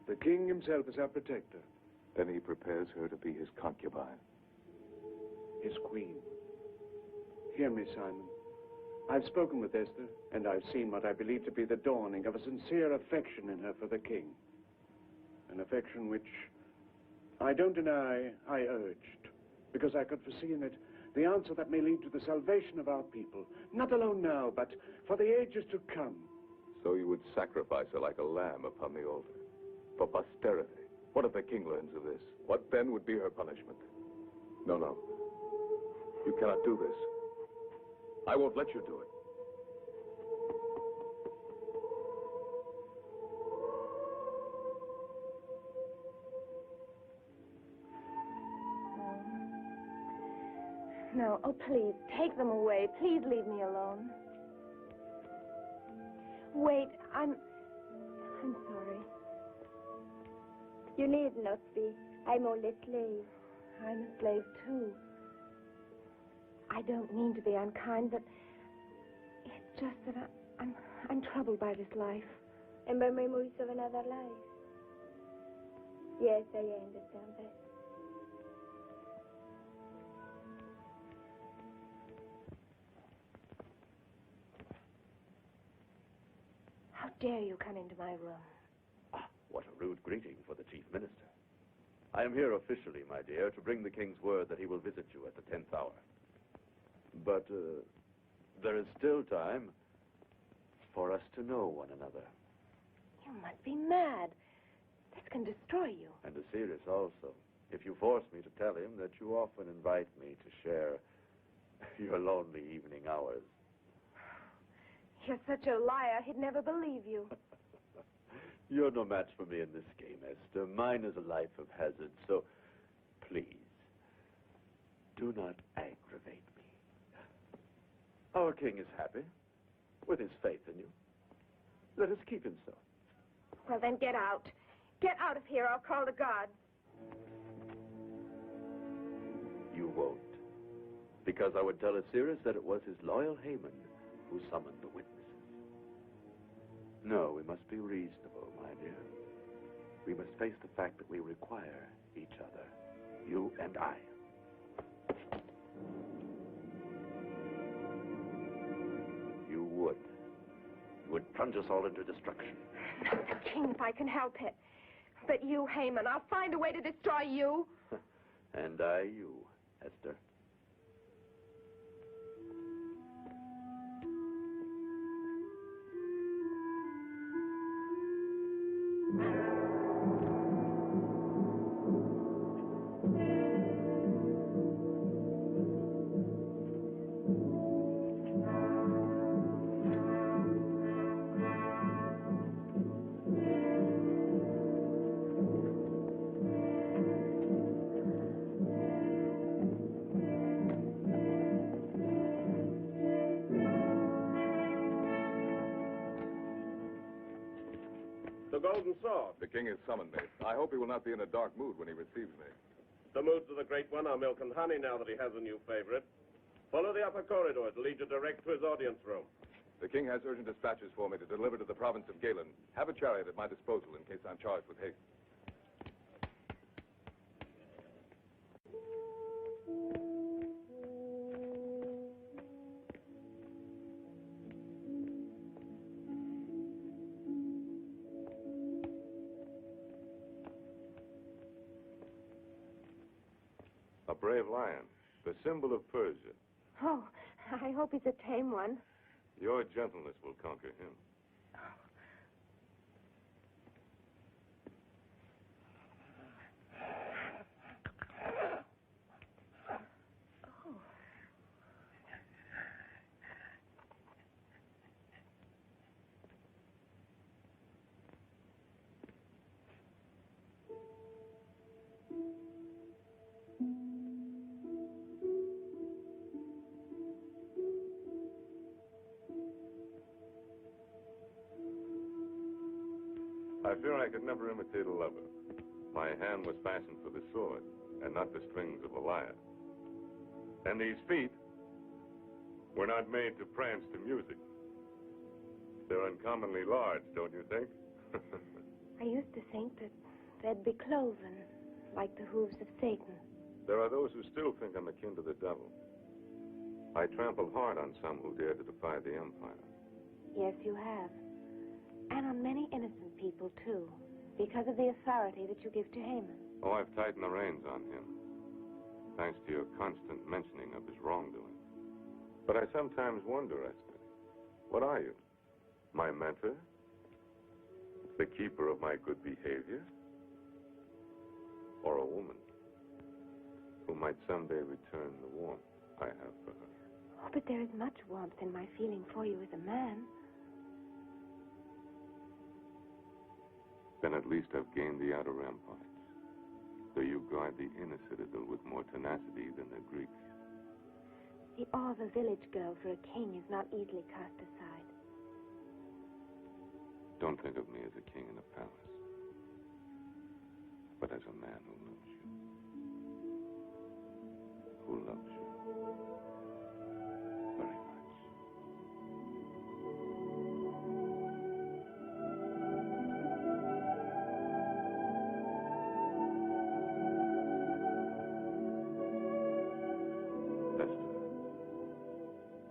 The king himself is our protector. Then he prepares her to be his concubine. His queen. Hear me, Simon. I've spoken with Esther, and I've seen what I believe to be the dawning of a sincere affection in her for the king. An affection which I don't deny I urged, because I could foresee in it the answer that may lead to the salvation of our people, not alone now, but for the ages to come. So you would sacrifice her like a lamb upon the altar. For posterity. What if the king learns of this? What then would be her punishment? No, no. You cannot do this. I won't let you do it. No, oh, please, take them away. Please leave me alone. Wait, I'm sorry. You need not be. I'm only a slave. I'm a slave, too. I don't mean to be unkind, but it's just that I'm troubled by this life. And by memories of another life. Yes, I understand that. How dare you come into my room? Ah, what a rude greeting for the chief minister. I am here officially, my dear, to bring the king's word that he will visit you at the 10th hour. But there is still time for us to know one another. You must be mad. This can destroy you. And Osiris also. If you force me to tell him that you often invite me to share your lonely evening hours. You're such a liar, he'd never believe you. You're no match for me in this game, Esther. Mine is a life of hazard, so please, do not aggravate me. Our king is happy with his faith in you. Let us keep him so. Well, then get out. Get out of here. I'll call the guards. You won't. Because I would tell Osiris that it was his loyal Haman who summoned the witnesses. No, we must be reasonable, my dear. We must face the fact that we require each other, you and I. You would plunge us all into destruction. Not the king, if I can help it. But you, Haman, I'll find a way to destroy you. And I you, Esther. sword. The king has summoned me. I hope he will not be in a dark mood when he receives me. The moods of the Great One are milk and honey now that he has a new favorite. Follow the upper corridor. It'll lead you direct to his audience room. The king has urgent dispatches for me to deliver to the province of Galen. Have a chariot at my disposal in case I'm charged with haste. A brave lion, the symbol of Persia. Oh, I hope he's a tame one. Your gentleness will conquer him. I fear I could never imitate a lover. My hand was fashioned for the sword, and not the strings of a lyre. And these feet were not made to prance to music. They're uncommonly large, don't you think? I used to think that they'd be cloven, like the hooves of Satan. There are those who still think I'm akin to the devil. I trampled hard on some who dared to defy the empire. Yes, you have. And on many innocent people, too, because of the authority that you give to Haman. Oh, I've tightened the reins on him, thanks to your constant mentioning of his wrongdoing. But I sometimes wonder, Esther, what are you? My mentor? The keeper of my good behavior? Or a woman who might someday return the warmth I have for her? Oh, but there is much warmth in my feeling for you as a man. Then at least I've gained the outer ramparts, though you guard the inner citadel with more tenacity than the Greeks. The awe of a village girl for a king is not easily cast aside. Don't think of me as a king in a palace, but as a man who loves you. Who loves you very much.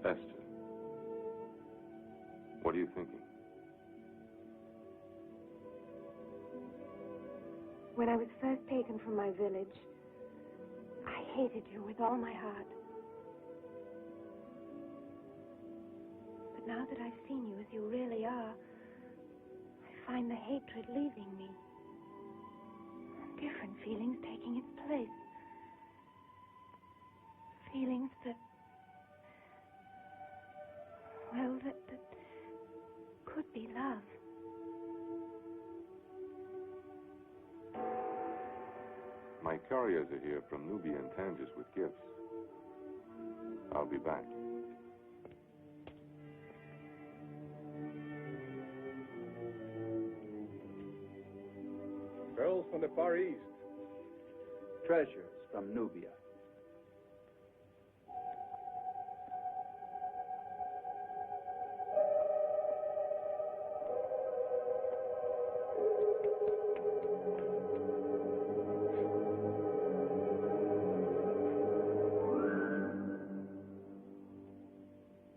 Esther, what are you thinking? When I was first taken from my village, I hated you with all my heart. But now that I've seen you as you really are, I find the hatred leaving me. Different feelings taking its place. Feelings that, well, that could be love. My couriers are here from Nubia and Tangiers with gifts. I'll be back. Girls from the Far East. Treasures from Nubia.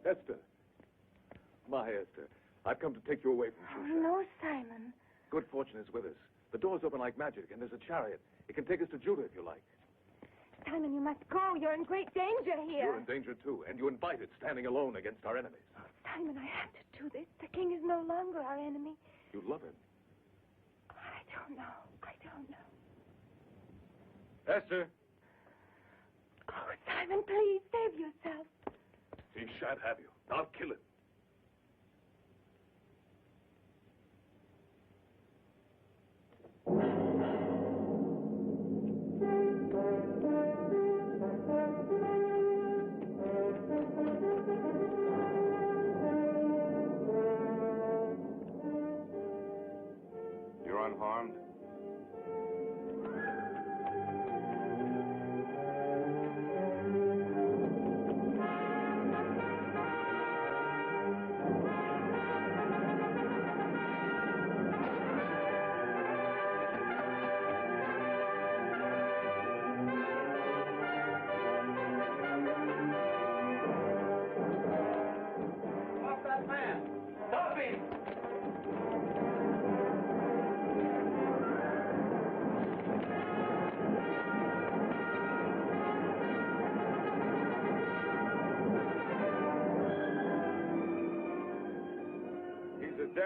Esther. My Esther, I've come to take you away from Shusha. Oh, no, Simon. Good fortune is with us. The doors open like magic, and there's a chariot. It can take us to Judah if you like. Simon, you must go. You're in great danger here. You're in danger, too, and you invited standing alone against our enemies. Simon, I have to do this. The king is no longer our enemy. You love him. I don't know. I don't know. Esther! Oh, Simon, please, save yourself. He shan't have you. I'll kill him. Your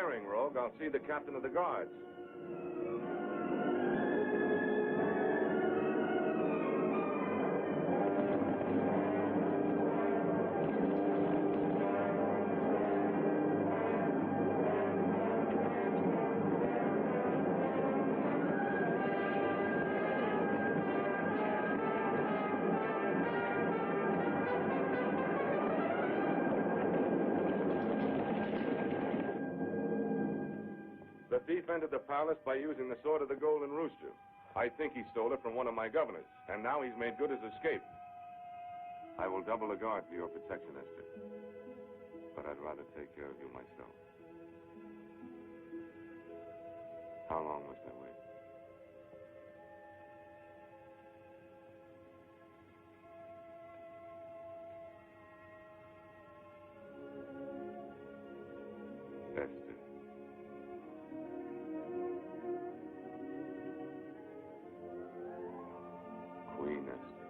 daring rogue, I'll see the captain of the guards. The thief entered the palace by using the sword of the Golden Rooster. I think he stole it from one of my governors, and now he's made good his escape. I will double the guard for your protection, Esther. But I'd rather take care of you myself. How long must I wait? Esther. Queen Esther.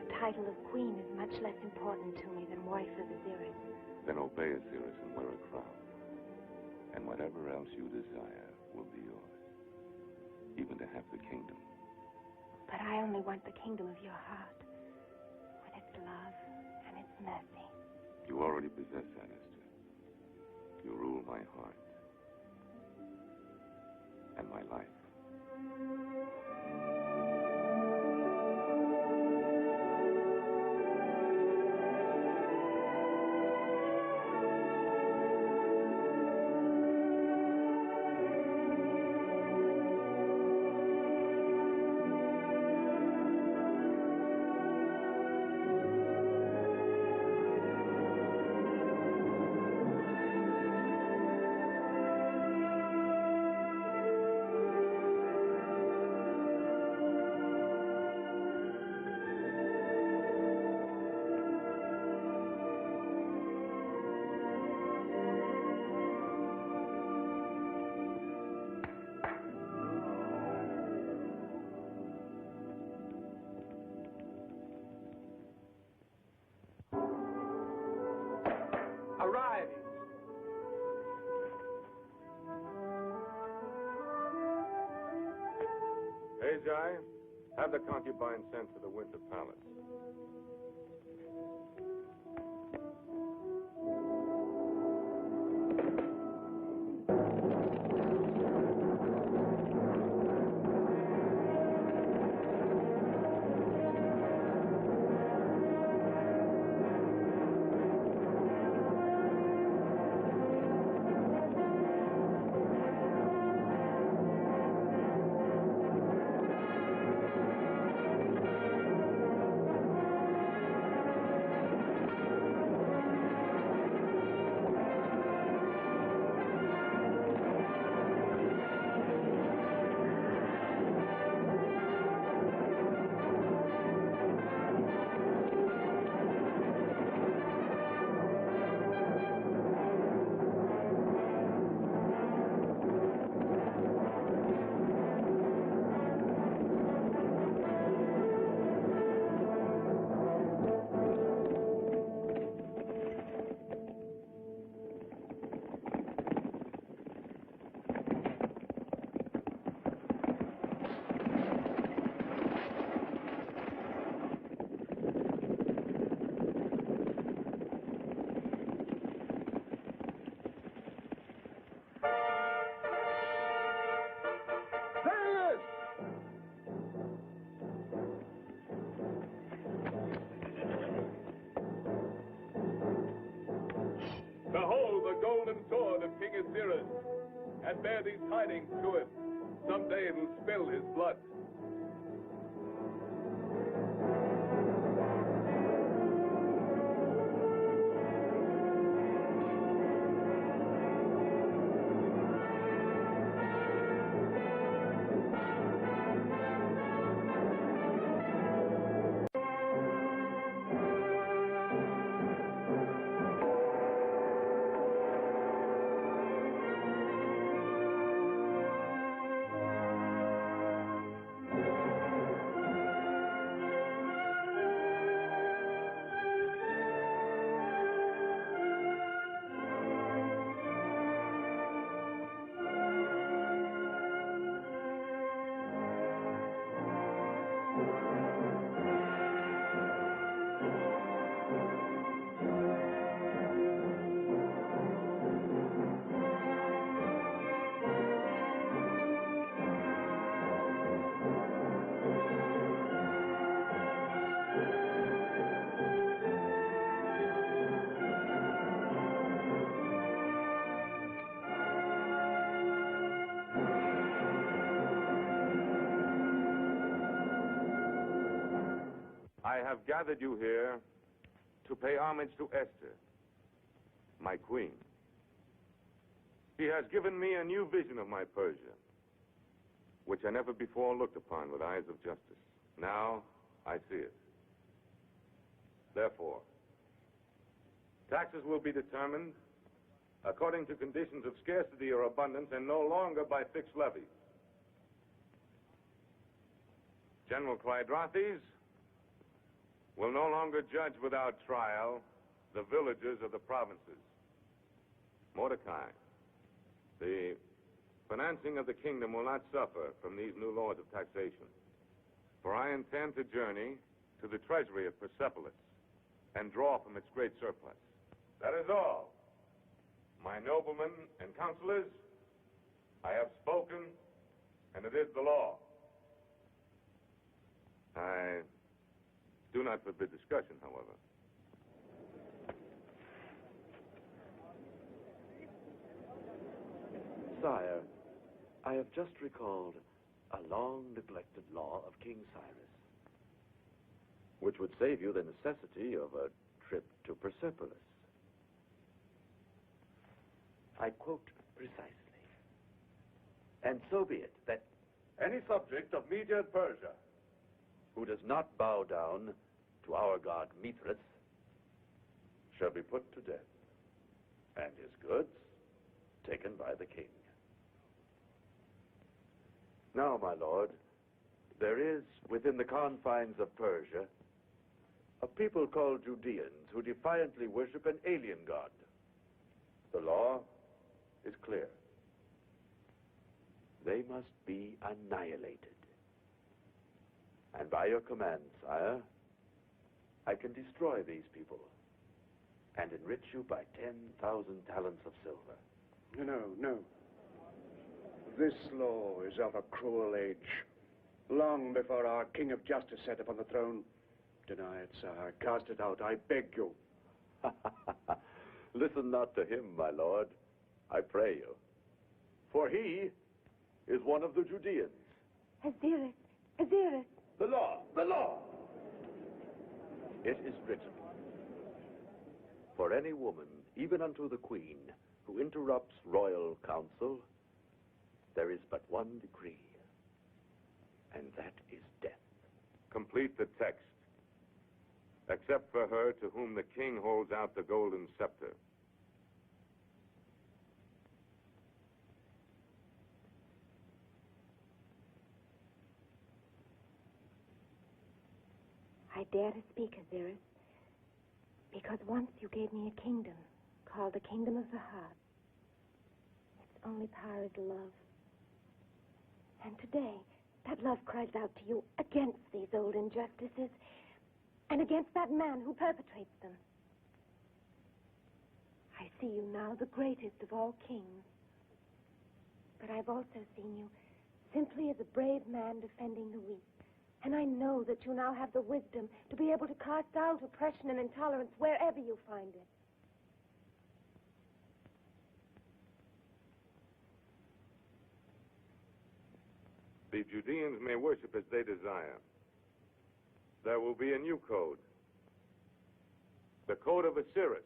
The title of queen is much less important to me than wife of Osiris. Then obey Osiris and wear a crown. And whatever else you desire will be yours. Even to have the kingdom. But I only want the kingdom of your heart, with its love and its mercy. You already possess that, Esther. You rule my heart. And my life. Arise! Ajay, have the concubine sent to the Winter Palace. Behold the golden sword of King Osiris, and bear these tidings to him. Someday it'll spill his blood. have gathered you here to pay homage to Esther, my queen. She has given me a new vision of my Persia, which I never before looked upon with eyes of justice. Now I see it. Therefore, taxes will be determined according to conditions of scarcity or abundance and no longer by fixed levies. General Clydrothes will no longer judge without trial the villagers of the provinces. Mordecai, the financing of the kingdom will not suffer from these new laws of taxation, for I intend to journey to the treasury of Persepolis and draw from its great surplus. That is all. My noblemen and counselors, I have spoken, and it is the law. I do not forbid discussion, however. Sire, I have just recalled a long-neglected law of King Cyrus, which would save you the necessity of a trip to Persepolis. I quote precisely. And so be it that any subject of Media and Persia who does not bow down to our god Mithras shall be put to death, and his goods taken by the king. Now, my lord, there is within the confines of Persia a people called Judeans who defiantly worship an alien god. The law is clear. They must be annihilated. And by your command, sire, I can destroy these people and enrich you by 10,000 talents of silver. No. This law is of a cruel age. Long before our King of Justice sat upon the throne. Deny it, sire. Cast it out, I beg you. Listen not to him, my lord, I pray you. For he is one of the Judeans. Aziris. The law. It is written, for any woman, even unto the queen, who interrupts royal counsel, there is but one decree, and that is death. Complete the text, except for her to whom the king holds out the golden scepter. I dare to speak, Aziris, because once you gave me a kingdom called the Kingdom of the Heart. Its only power is love. And today, that love cries out to you against these old injustices and against that man who perpetrates them. I see you now the greatest of all kings. But I've also seen you simply as a brave man defending the weak. And I know that you now have the wisdom to be able to cast out oppression and intolerance wherever you find it. The Judeans may worship as they desire. There will be a new code. The code of Osiris.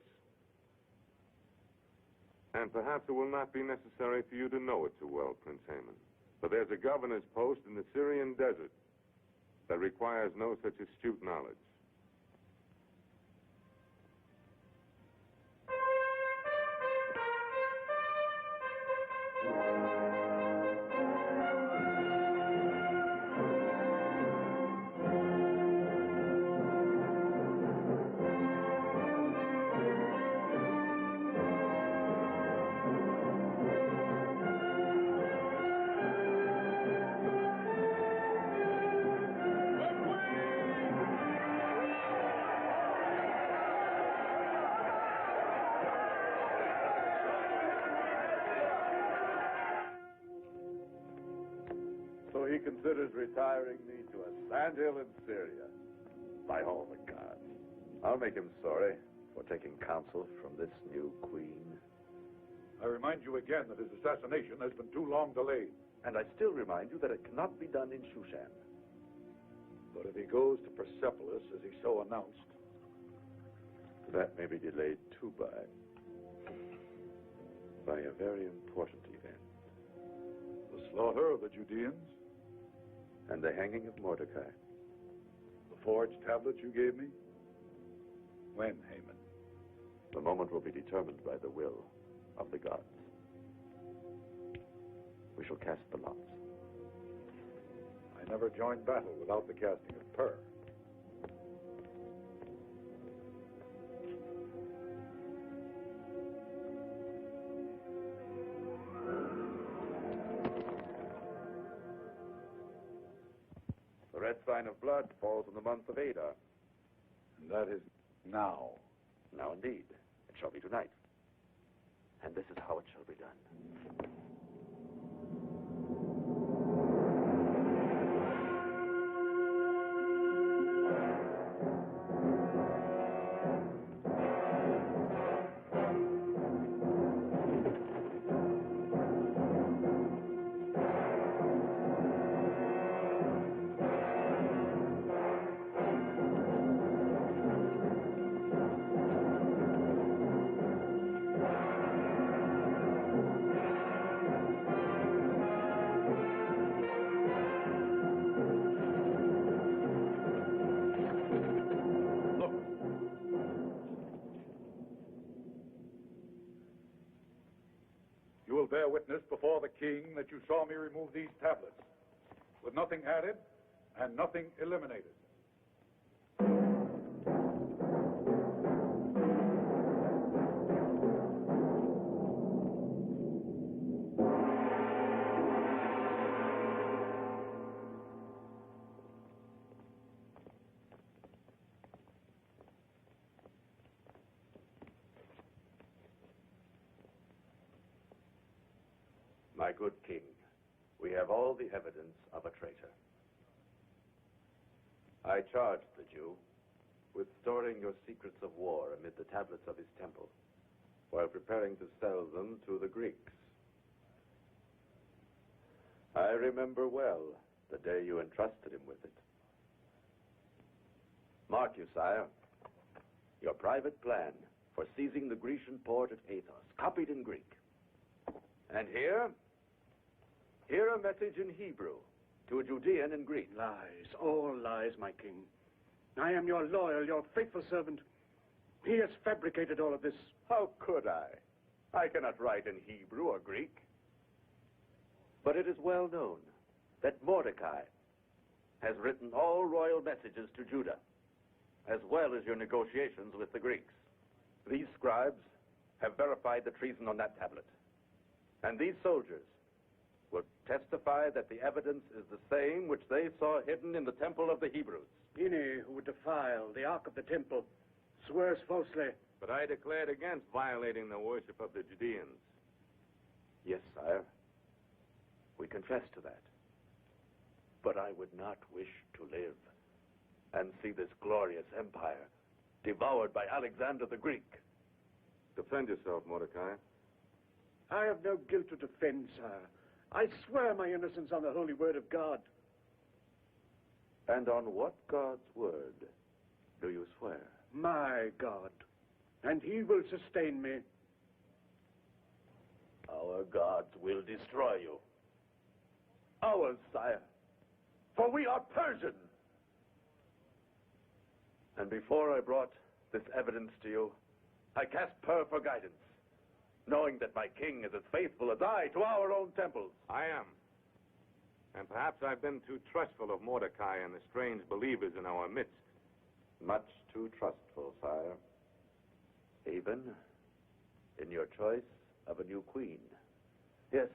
And perhaps it will not be necessary for you to know it too well, Prince Haman. But there's a governor's post in the Syrian desert that requires no such astute knowledge. So he considers retiring me to a sandhill in Syria. By all the gods. I'll make him sorry for taking counsel from this new queen. I remind you again that his assassination has been too long delayed. And I still remind you that it cannot be done in Shushan. But if he goes to Persepolis, as he so announced... That may be delayed too by a very important event. The slaughter of the Judeans? And the hanging of Mordecai. The forged tablet you gave me? When, Haman? The moment will be determined by the will of the gods. We shall cast the lots. I never joined battle without the casting of pur. The red sign of blood falls in the month of Adar. And that is now. Now, indeed. It shall be tonight. And this is how it shall be done. You will bear witness before the king that you saw me remove these tablets, with nothing added and nothing eliminated. My good king, we have all the evidence of a traitor. I charged the Jew with storing your secrets of war amid the tablets of his temple, while preparing to sell them to the Greeks. I remember well the day you entrusted him with it. Mark you, sire, your private plan for seizing the Grecian port of Athos, copied in Greek. And here a message in Hebrew to a Judean in Greece. Lies, all lies, my king. I am your loyal, your faithful servant. He has fabricated all of this. How could I? I cannot write in Hebrew or Greek. But it is well known that Mordecai has written all royal messages to Judah, as well as your negotiations with the Greeks. These scribes have verified the treason on that tablet. And these soldiers will testify that the evidence is the same which they saw hidden in the temple of the Hebrews. Any who would defile the Ark of the Temple swears falsely. But I declared against violating the worship of the Judeans. Yes, sire. We confess to that. But I would not wish to live and see this glorious empire devoured by Alexander the Greek. Defend yourself, Mordecai. I have no guilt to defend, sire. I swear my innocence on the holy word of God. And on what God's word do you swear? My God. And he will sustain me. Our gods will destroy you. Ours, sire. For we are Persian. And before I brought this evidence to you, I cast pur for guidance, knowing that my king is as faithful as I to our own temples. I am. And perhaps I've been too trustful of Mordecai and the strange believers in our midst. Much too trustful, sire. Even in your choice of a new queen. Yes,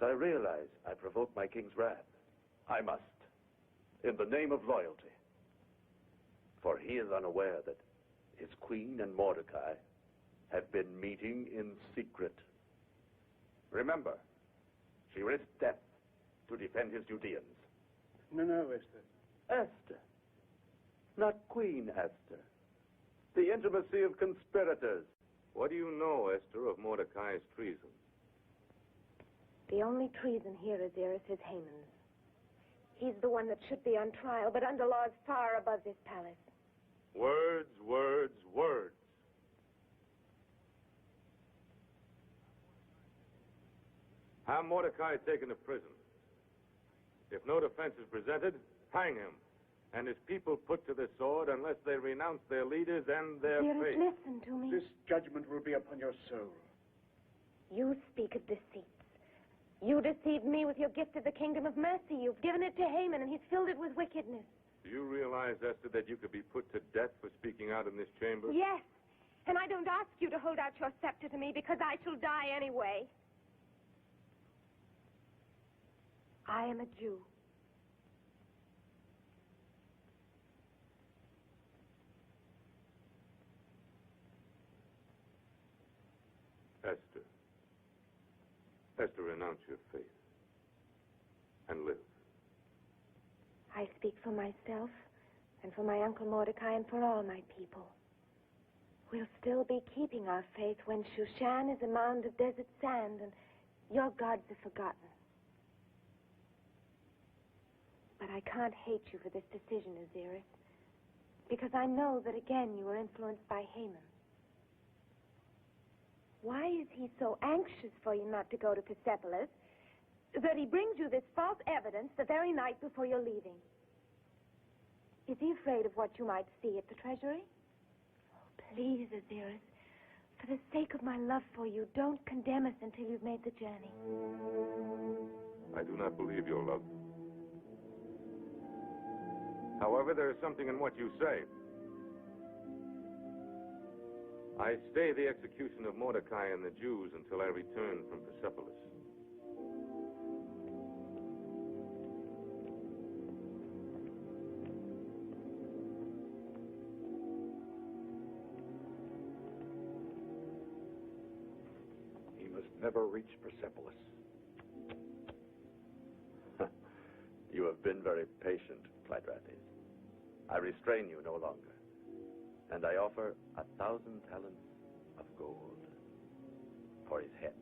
I realize I provoke my king's wrath. I must, in the name of loyalty. For he is unaware that his queen and Mordecai have been meeting in secret. Remember, she risked death to defend his Judeans. No, Esther. Esther. Not Queen Esther. The intimacy of conspirators. What do you know, Esther, of Mordecai's treason? The only treason here, Aziris, is Haman's. He's the one that should be on trial, but under laws far above this palace. Words, words, words. Have Mordecai taken to prison. If no defense is presented, hang him. And his people put to the sword unless they renounce their leaders and their Dearest, faith. listen to me. This judgment will be upon your soul. You speak of deceits. You deceived me with your gift of the kingdom of mercy. You've given it to Haman, and he's filled it with wickedness. Do you realize, Esther, that you could be put to death for speaking out in this chamber? Yes, and I don't ask you to hold out your scepter to me because I shall die anyway. I am a Jew. Esther. Esther, renounce your faith and live. I speak for myself and for my Uncle Mordecai and for all my people. We'll still be keeping our faith when Shushan is a mound of desert sand and your gods are forgotten. But I can't hate you for this decision, Aziris, because I know that again you were influenced by Haman. Why is he so anxious for you not to go to Persepolis that he brings you this false evidence the very night before you're leaving? Is he afraid of what you might see at the treasury? Oh, please, Aziris, for the sake of my love for you, don't condemn us until you've made the journey. I do not believe your love. However, there is something in what you say. I stay the execution of Mordecai and the Jews until I return from Persepolis. He must never reach Persepolis. You have been very patient, Clydrates. I restrain you no longer. And I offer 1,000 talents of gold for his head.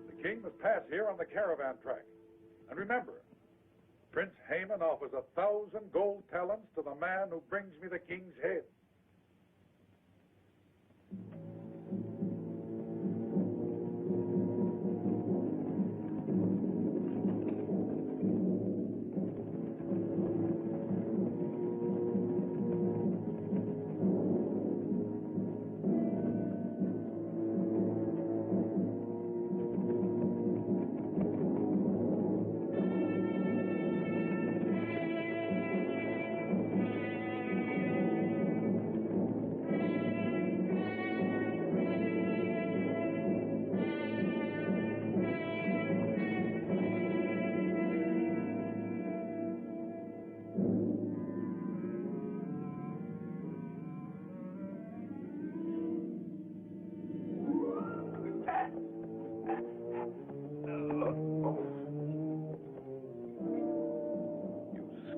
The king must pass here on the caravan track. And remember, Prince Haman offers 1,000 gold talents to the man who brings me the king's head.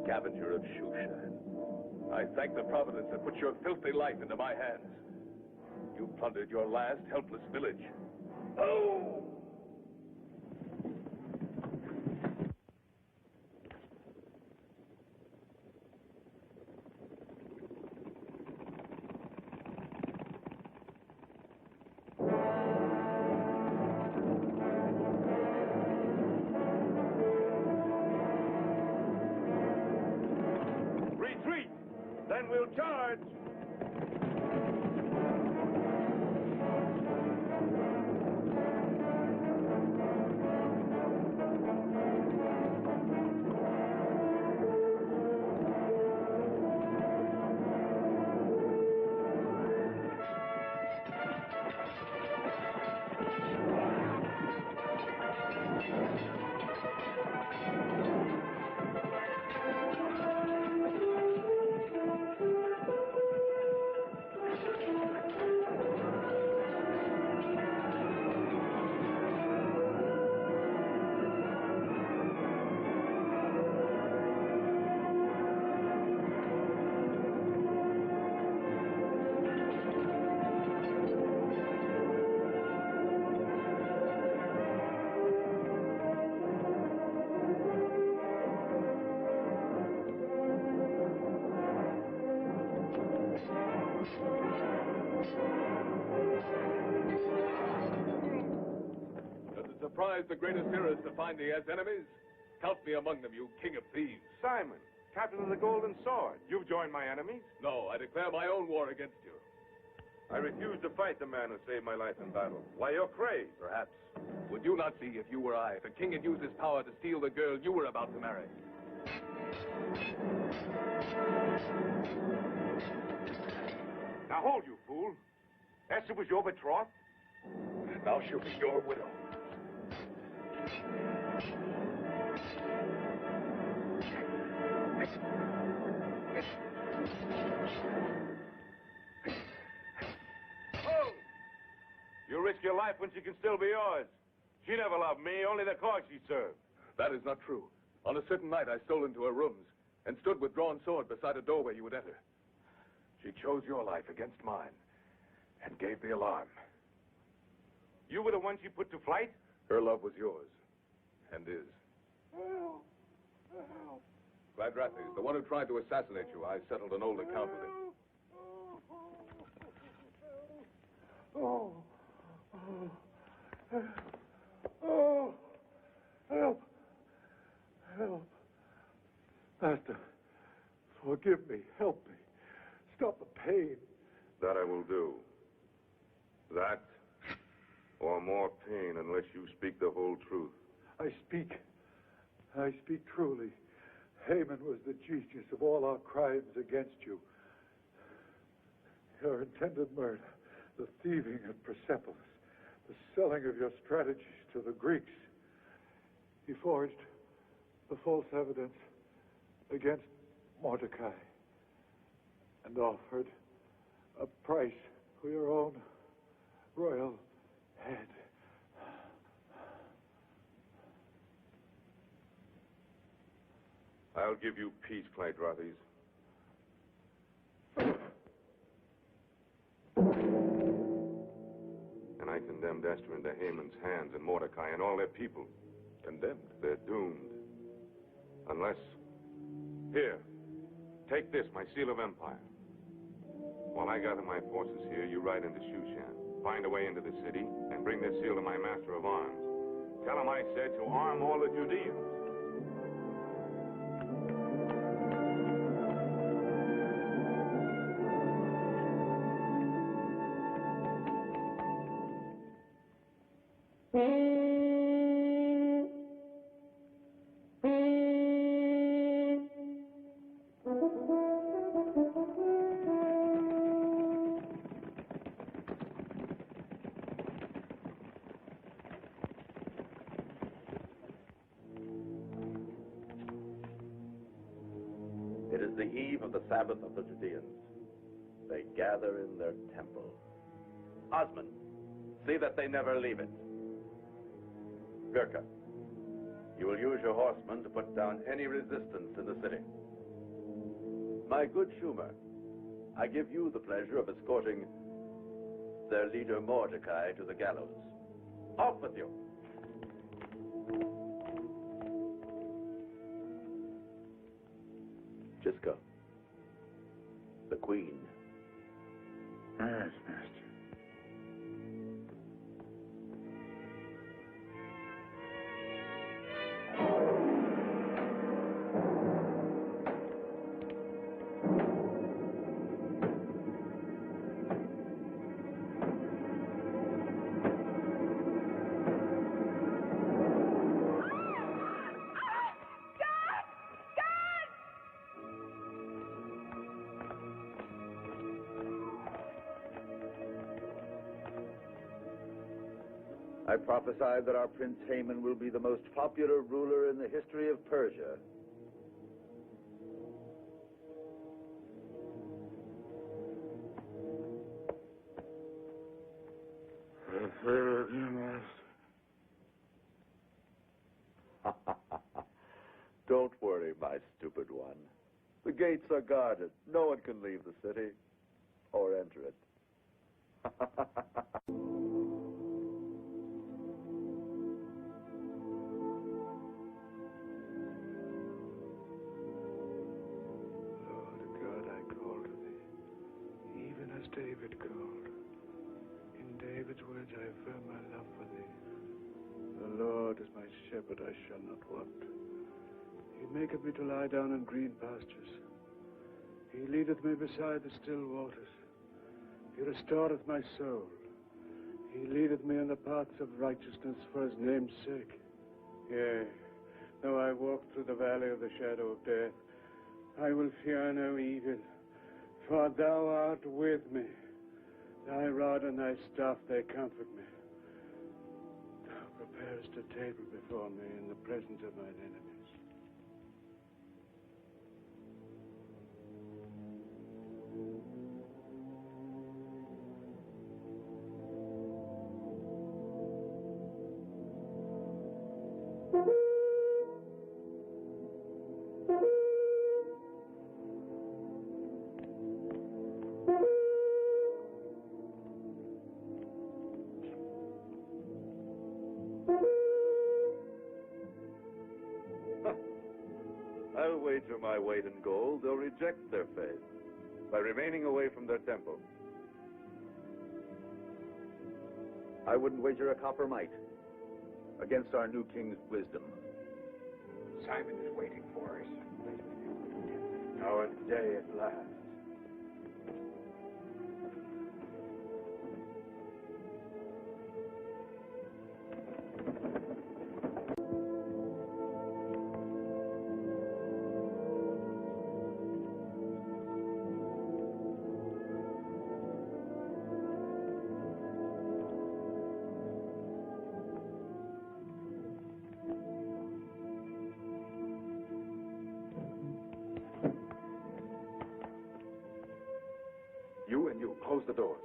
Scavenger of Shushan, I thank the Providence that put your filthy life into my hands. You plundered your last helpless village. Oh! Then men will charge. Does it surprise the great Assyrians to find me as enemies? Count me among them, you king of thieves. Simon, captain of the Golden Sword. You've joined my enemies? No, I declare my own war against you. I refuse to fight the man who saved my life in battle. Why, you're crazed. Perhaps. Would you not see, if you were I, the king had used his power to steal the girl you were about to marry? Now hold, you fool. Esther was your betrothed? And now she'll be your widow. Oh! You risk your life when she can still be yours. She never loved me, only the cause she served. That is not true. On a certain night, I stole into her rooms and stood with drawn sword beside a doorway you would enter. She chose your life against mine and gave the alarm. You were the one she put to flight? Her love was yours, and is. Gladrathes, the one who tried to assassinate you, I settled an old account with him. Oh, help. Help. Master, forgive me. Help me. Stop the pain. That I will do. That, or more pain, unless you speak the whole truth. I speak truly. Haman was the genius of all our crimes against you. Your intended murder, the thieving at Persepolis, the selling of your strategies to the Greeks. He forged the false evidence against Mordecai and offered a price for your own royal head. I'll give you peace, Gladrathes. And I condemned Esther into Haman's hands and Mordecai and all their people. Condemned? They're doomed. Unless... Here, take this, my seal of empire. While I gather my forces here, you ride into Shushan. Find a way into the city and bring this seal to my master of arms. Tell him I said to arm all the Judeans. It is the eve of the Sabbath of the Judeans. They gather in their temple. Osmond, see that they never leave it. Virka, you will use your horsemen to put down any resistance in the city. My good Schumer, I give you the pleasure of escorting their leader Mordecai to the gallows. Off with you. Gisco, the Queen. Yes, Master. I prophesy that our Prince Haman will be the most popular ruler in the history of Persia. Don't worry, my stupid one. The gates are guarded. No one can leave the city or enter it. Lord God, I call to thee, even as David called. In David's words, I affirm my love for thee. The Lord is my shepherd, I shall not want. He maketh me to lie down in green pastures. He leadeth me beside the still waters. He restoreth my soul. He leadeth me in the paths of righteousness for his name's sake. Yea, though I walk through the valley of the shadow of death, I will fear no evil, for thou art with me. Thy rod and thy staff, they comfort me. Thou preparest a table before me in the presence of mine enemies. I'll wager my weight in gold they'll reject their faith by remaining away from their temple. I wouldn't wager a copper mite against our new king's wisdom. Simon is waiting for us. Our day at last. You and you, close the doors.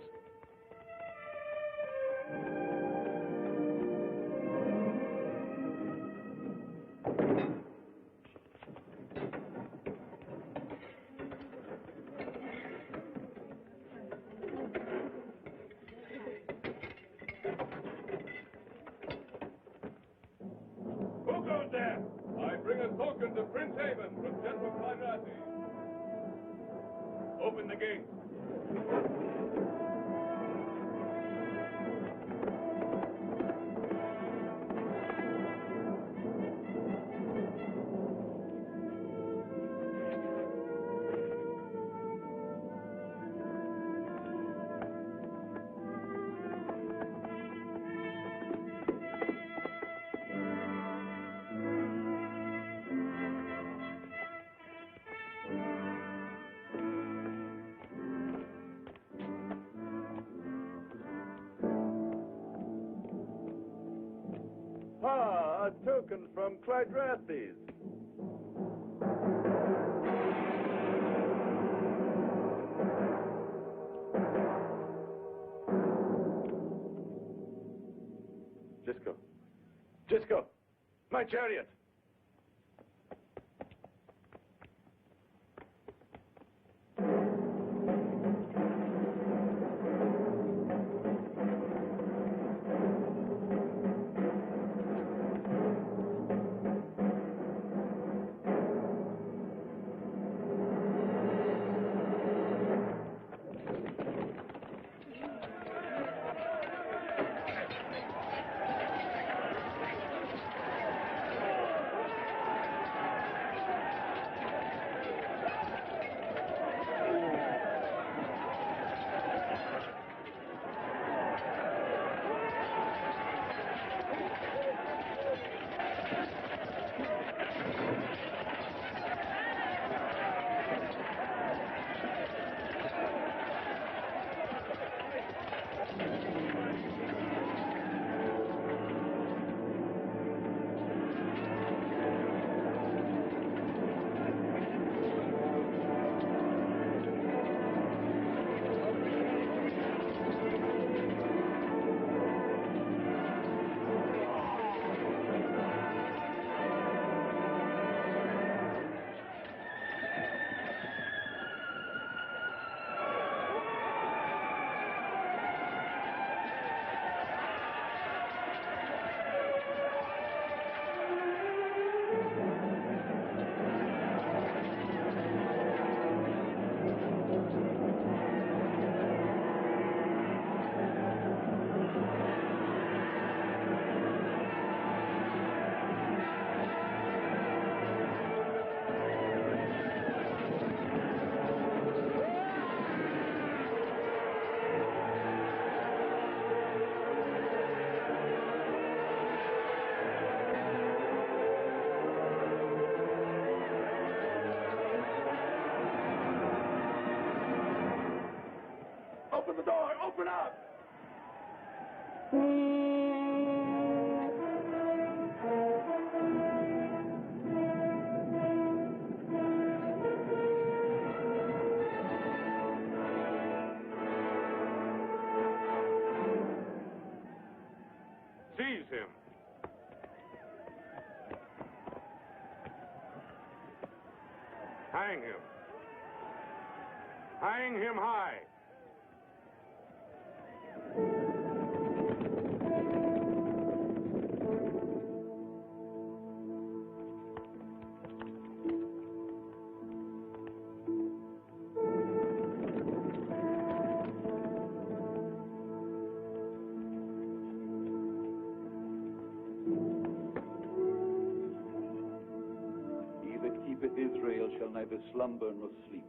Who goes there? I bring a token to Prince Haven from General Quadrati. Open the gate. Ah, a token from Clydrathes. Gisco, my chariot. the door! Open up! Seize him. Hang him. Hang him high. He that keepeth Israel shall neither slumber nor sleep.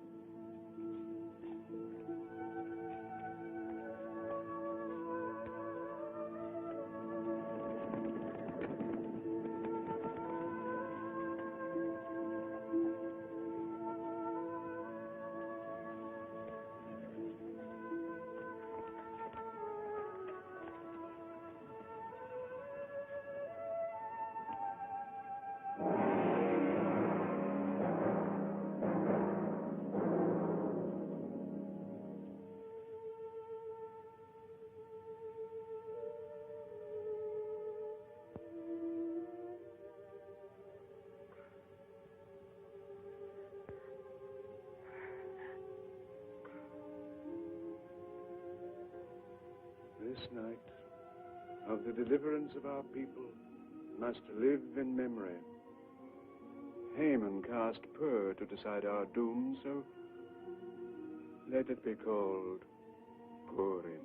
This night of the deliverance of our people must live in memory. Haman cast Pur to decide our doom, so let it be called Purim.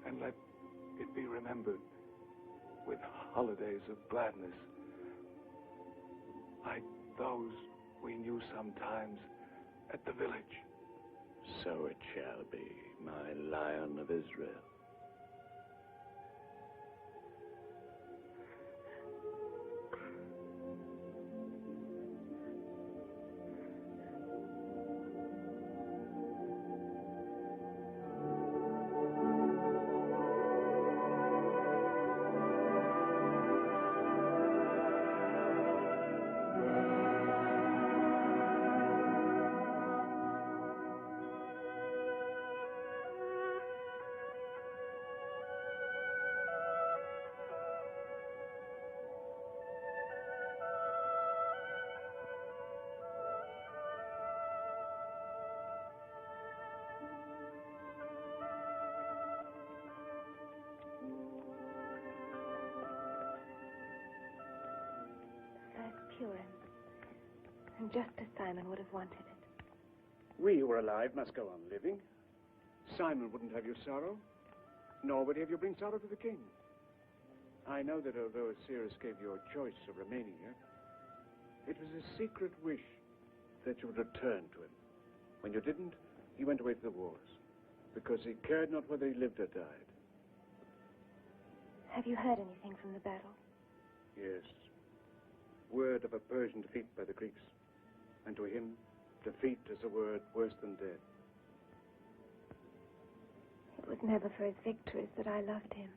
And let it be remembered with holidays of gladness, like those we knew sometimes at the village. So it shall be, my Lion of Israel. Purim. And just as Simon would have wanted it. We who are alive must go on living. Simon wouldn't have your sorrow, nor would he have you bring sorrow to the king. I know that although Osiris gave you a choice of remaining here, it was a secret wish that you would return to him. When you didn't, he went away to the wars, because he cared not whether he lived or died. Have you heard anything from the battle? Yes. Word of a Persian defeat by the Greeks. And to him, defeat is a word worse than death. It was never for his victories that I loved him.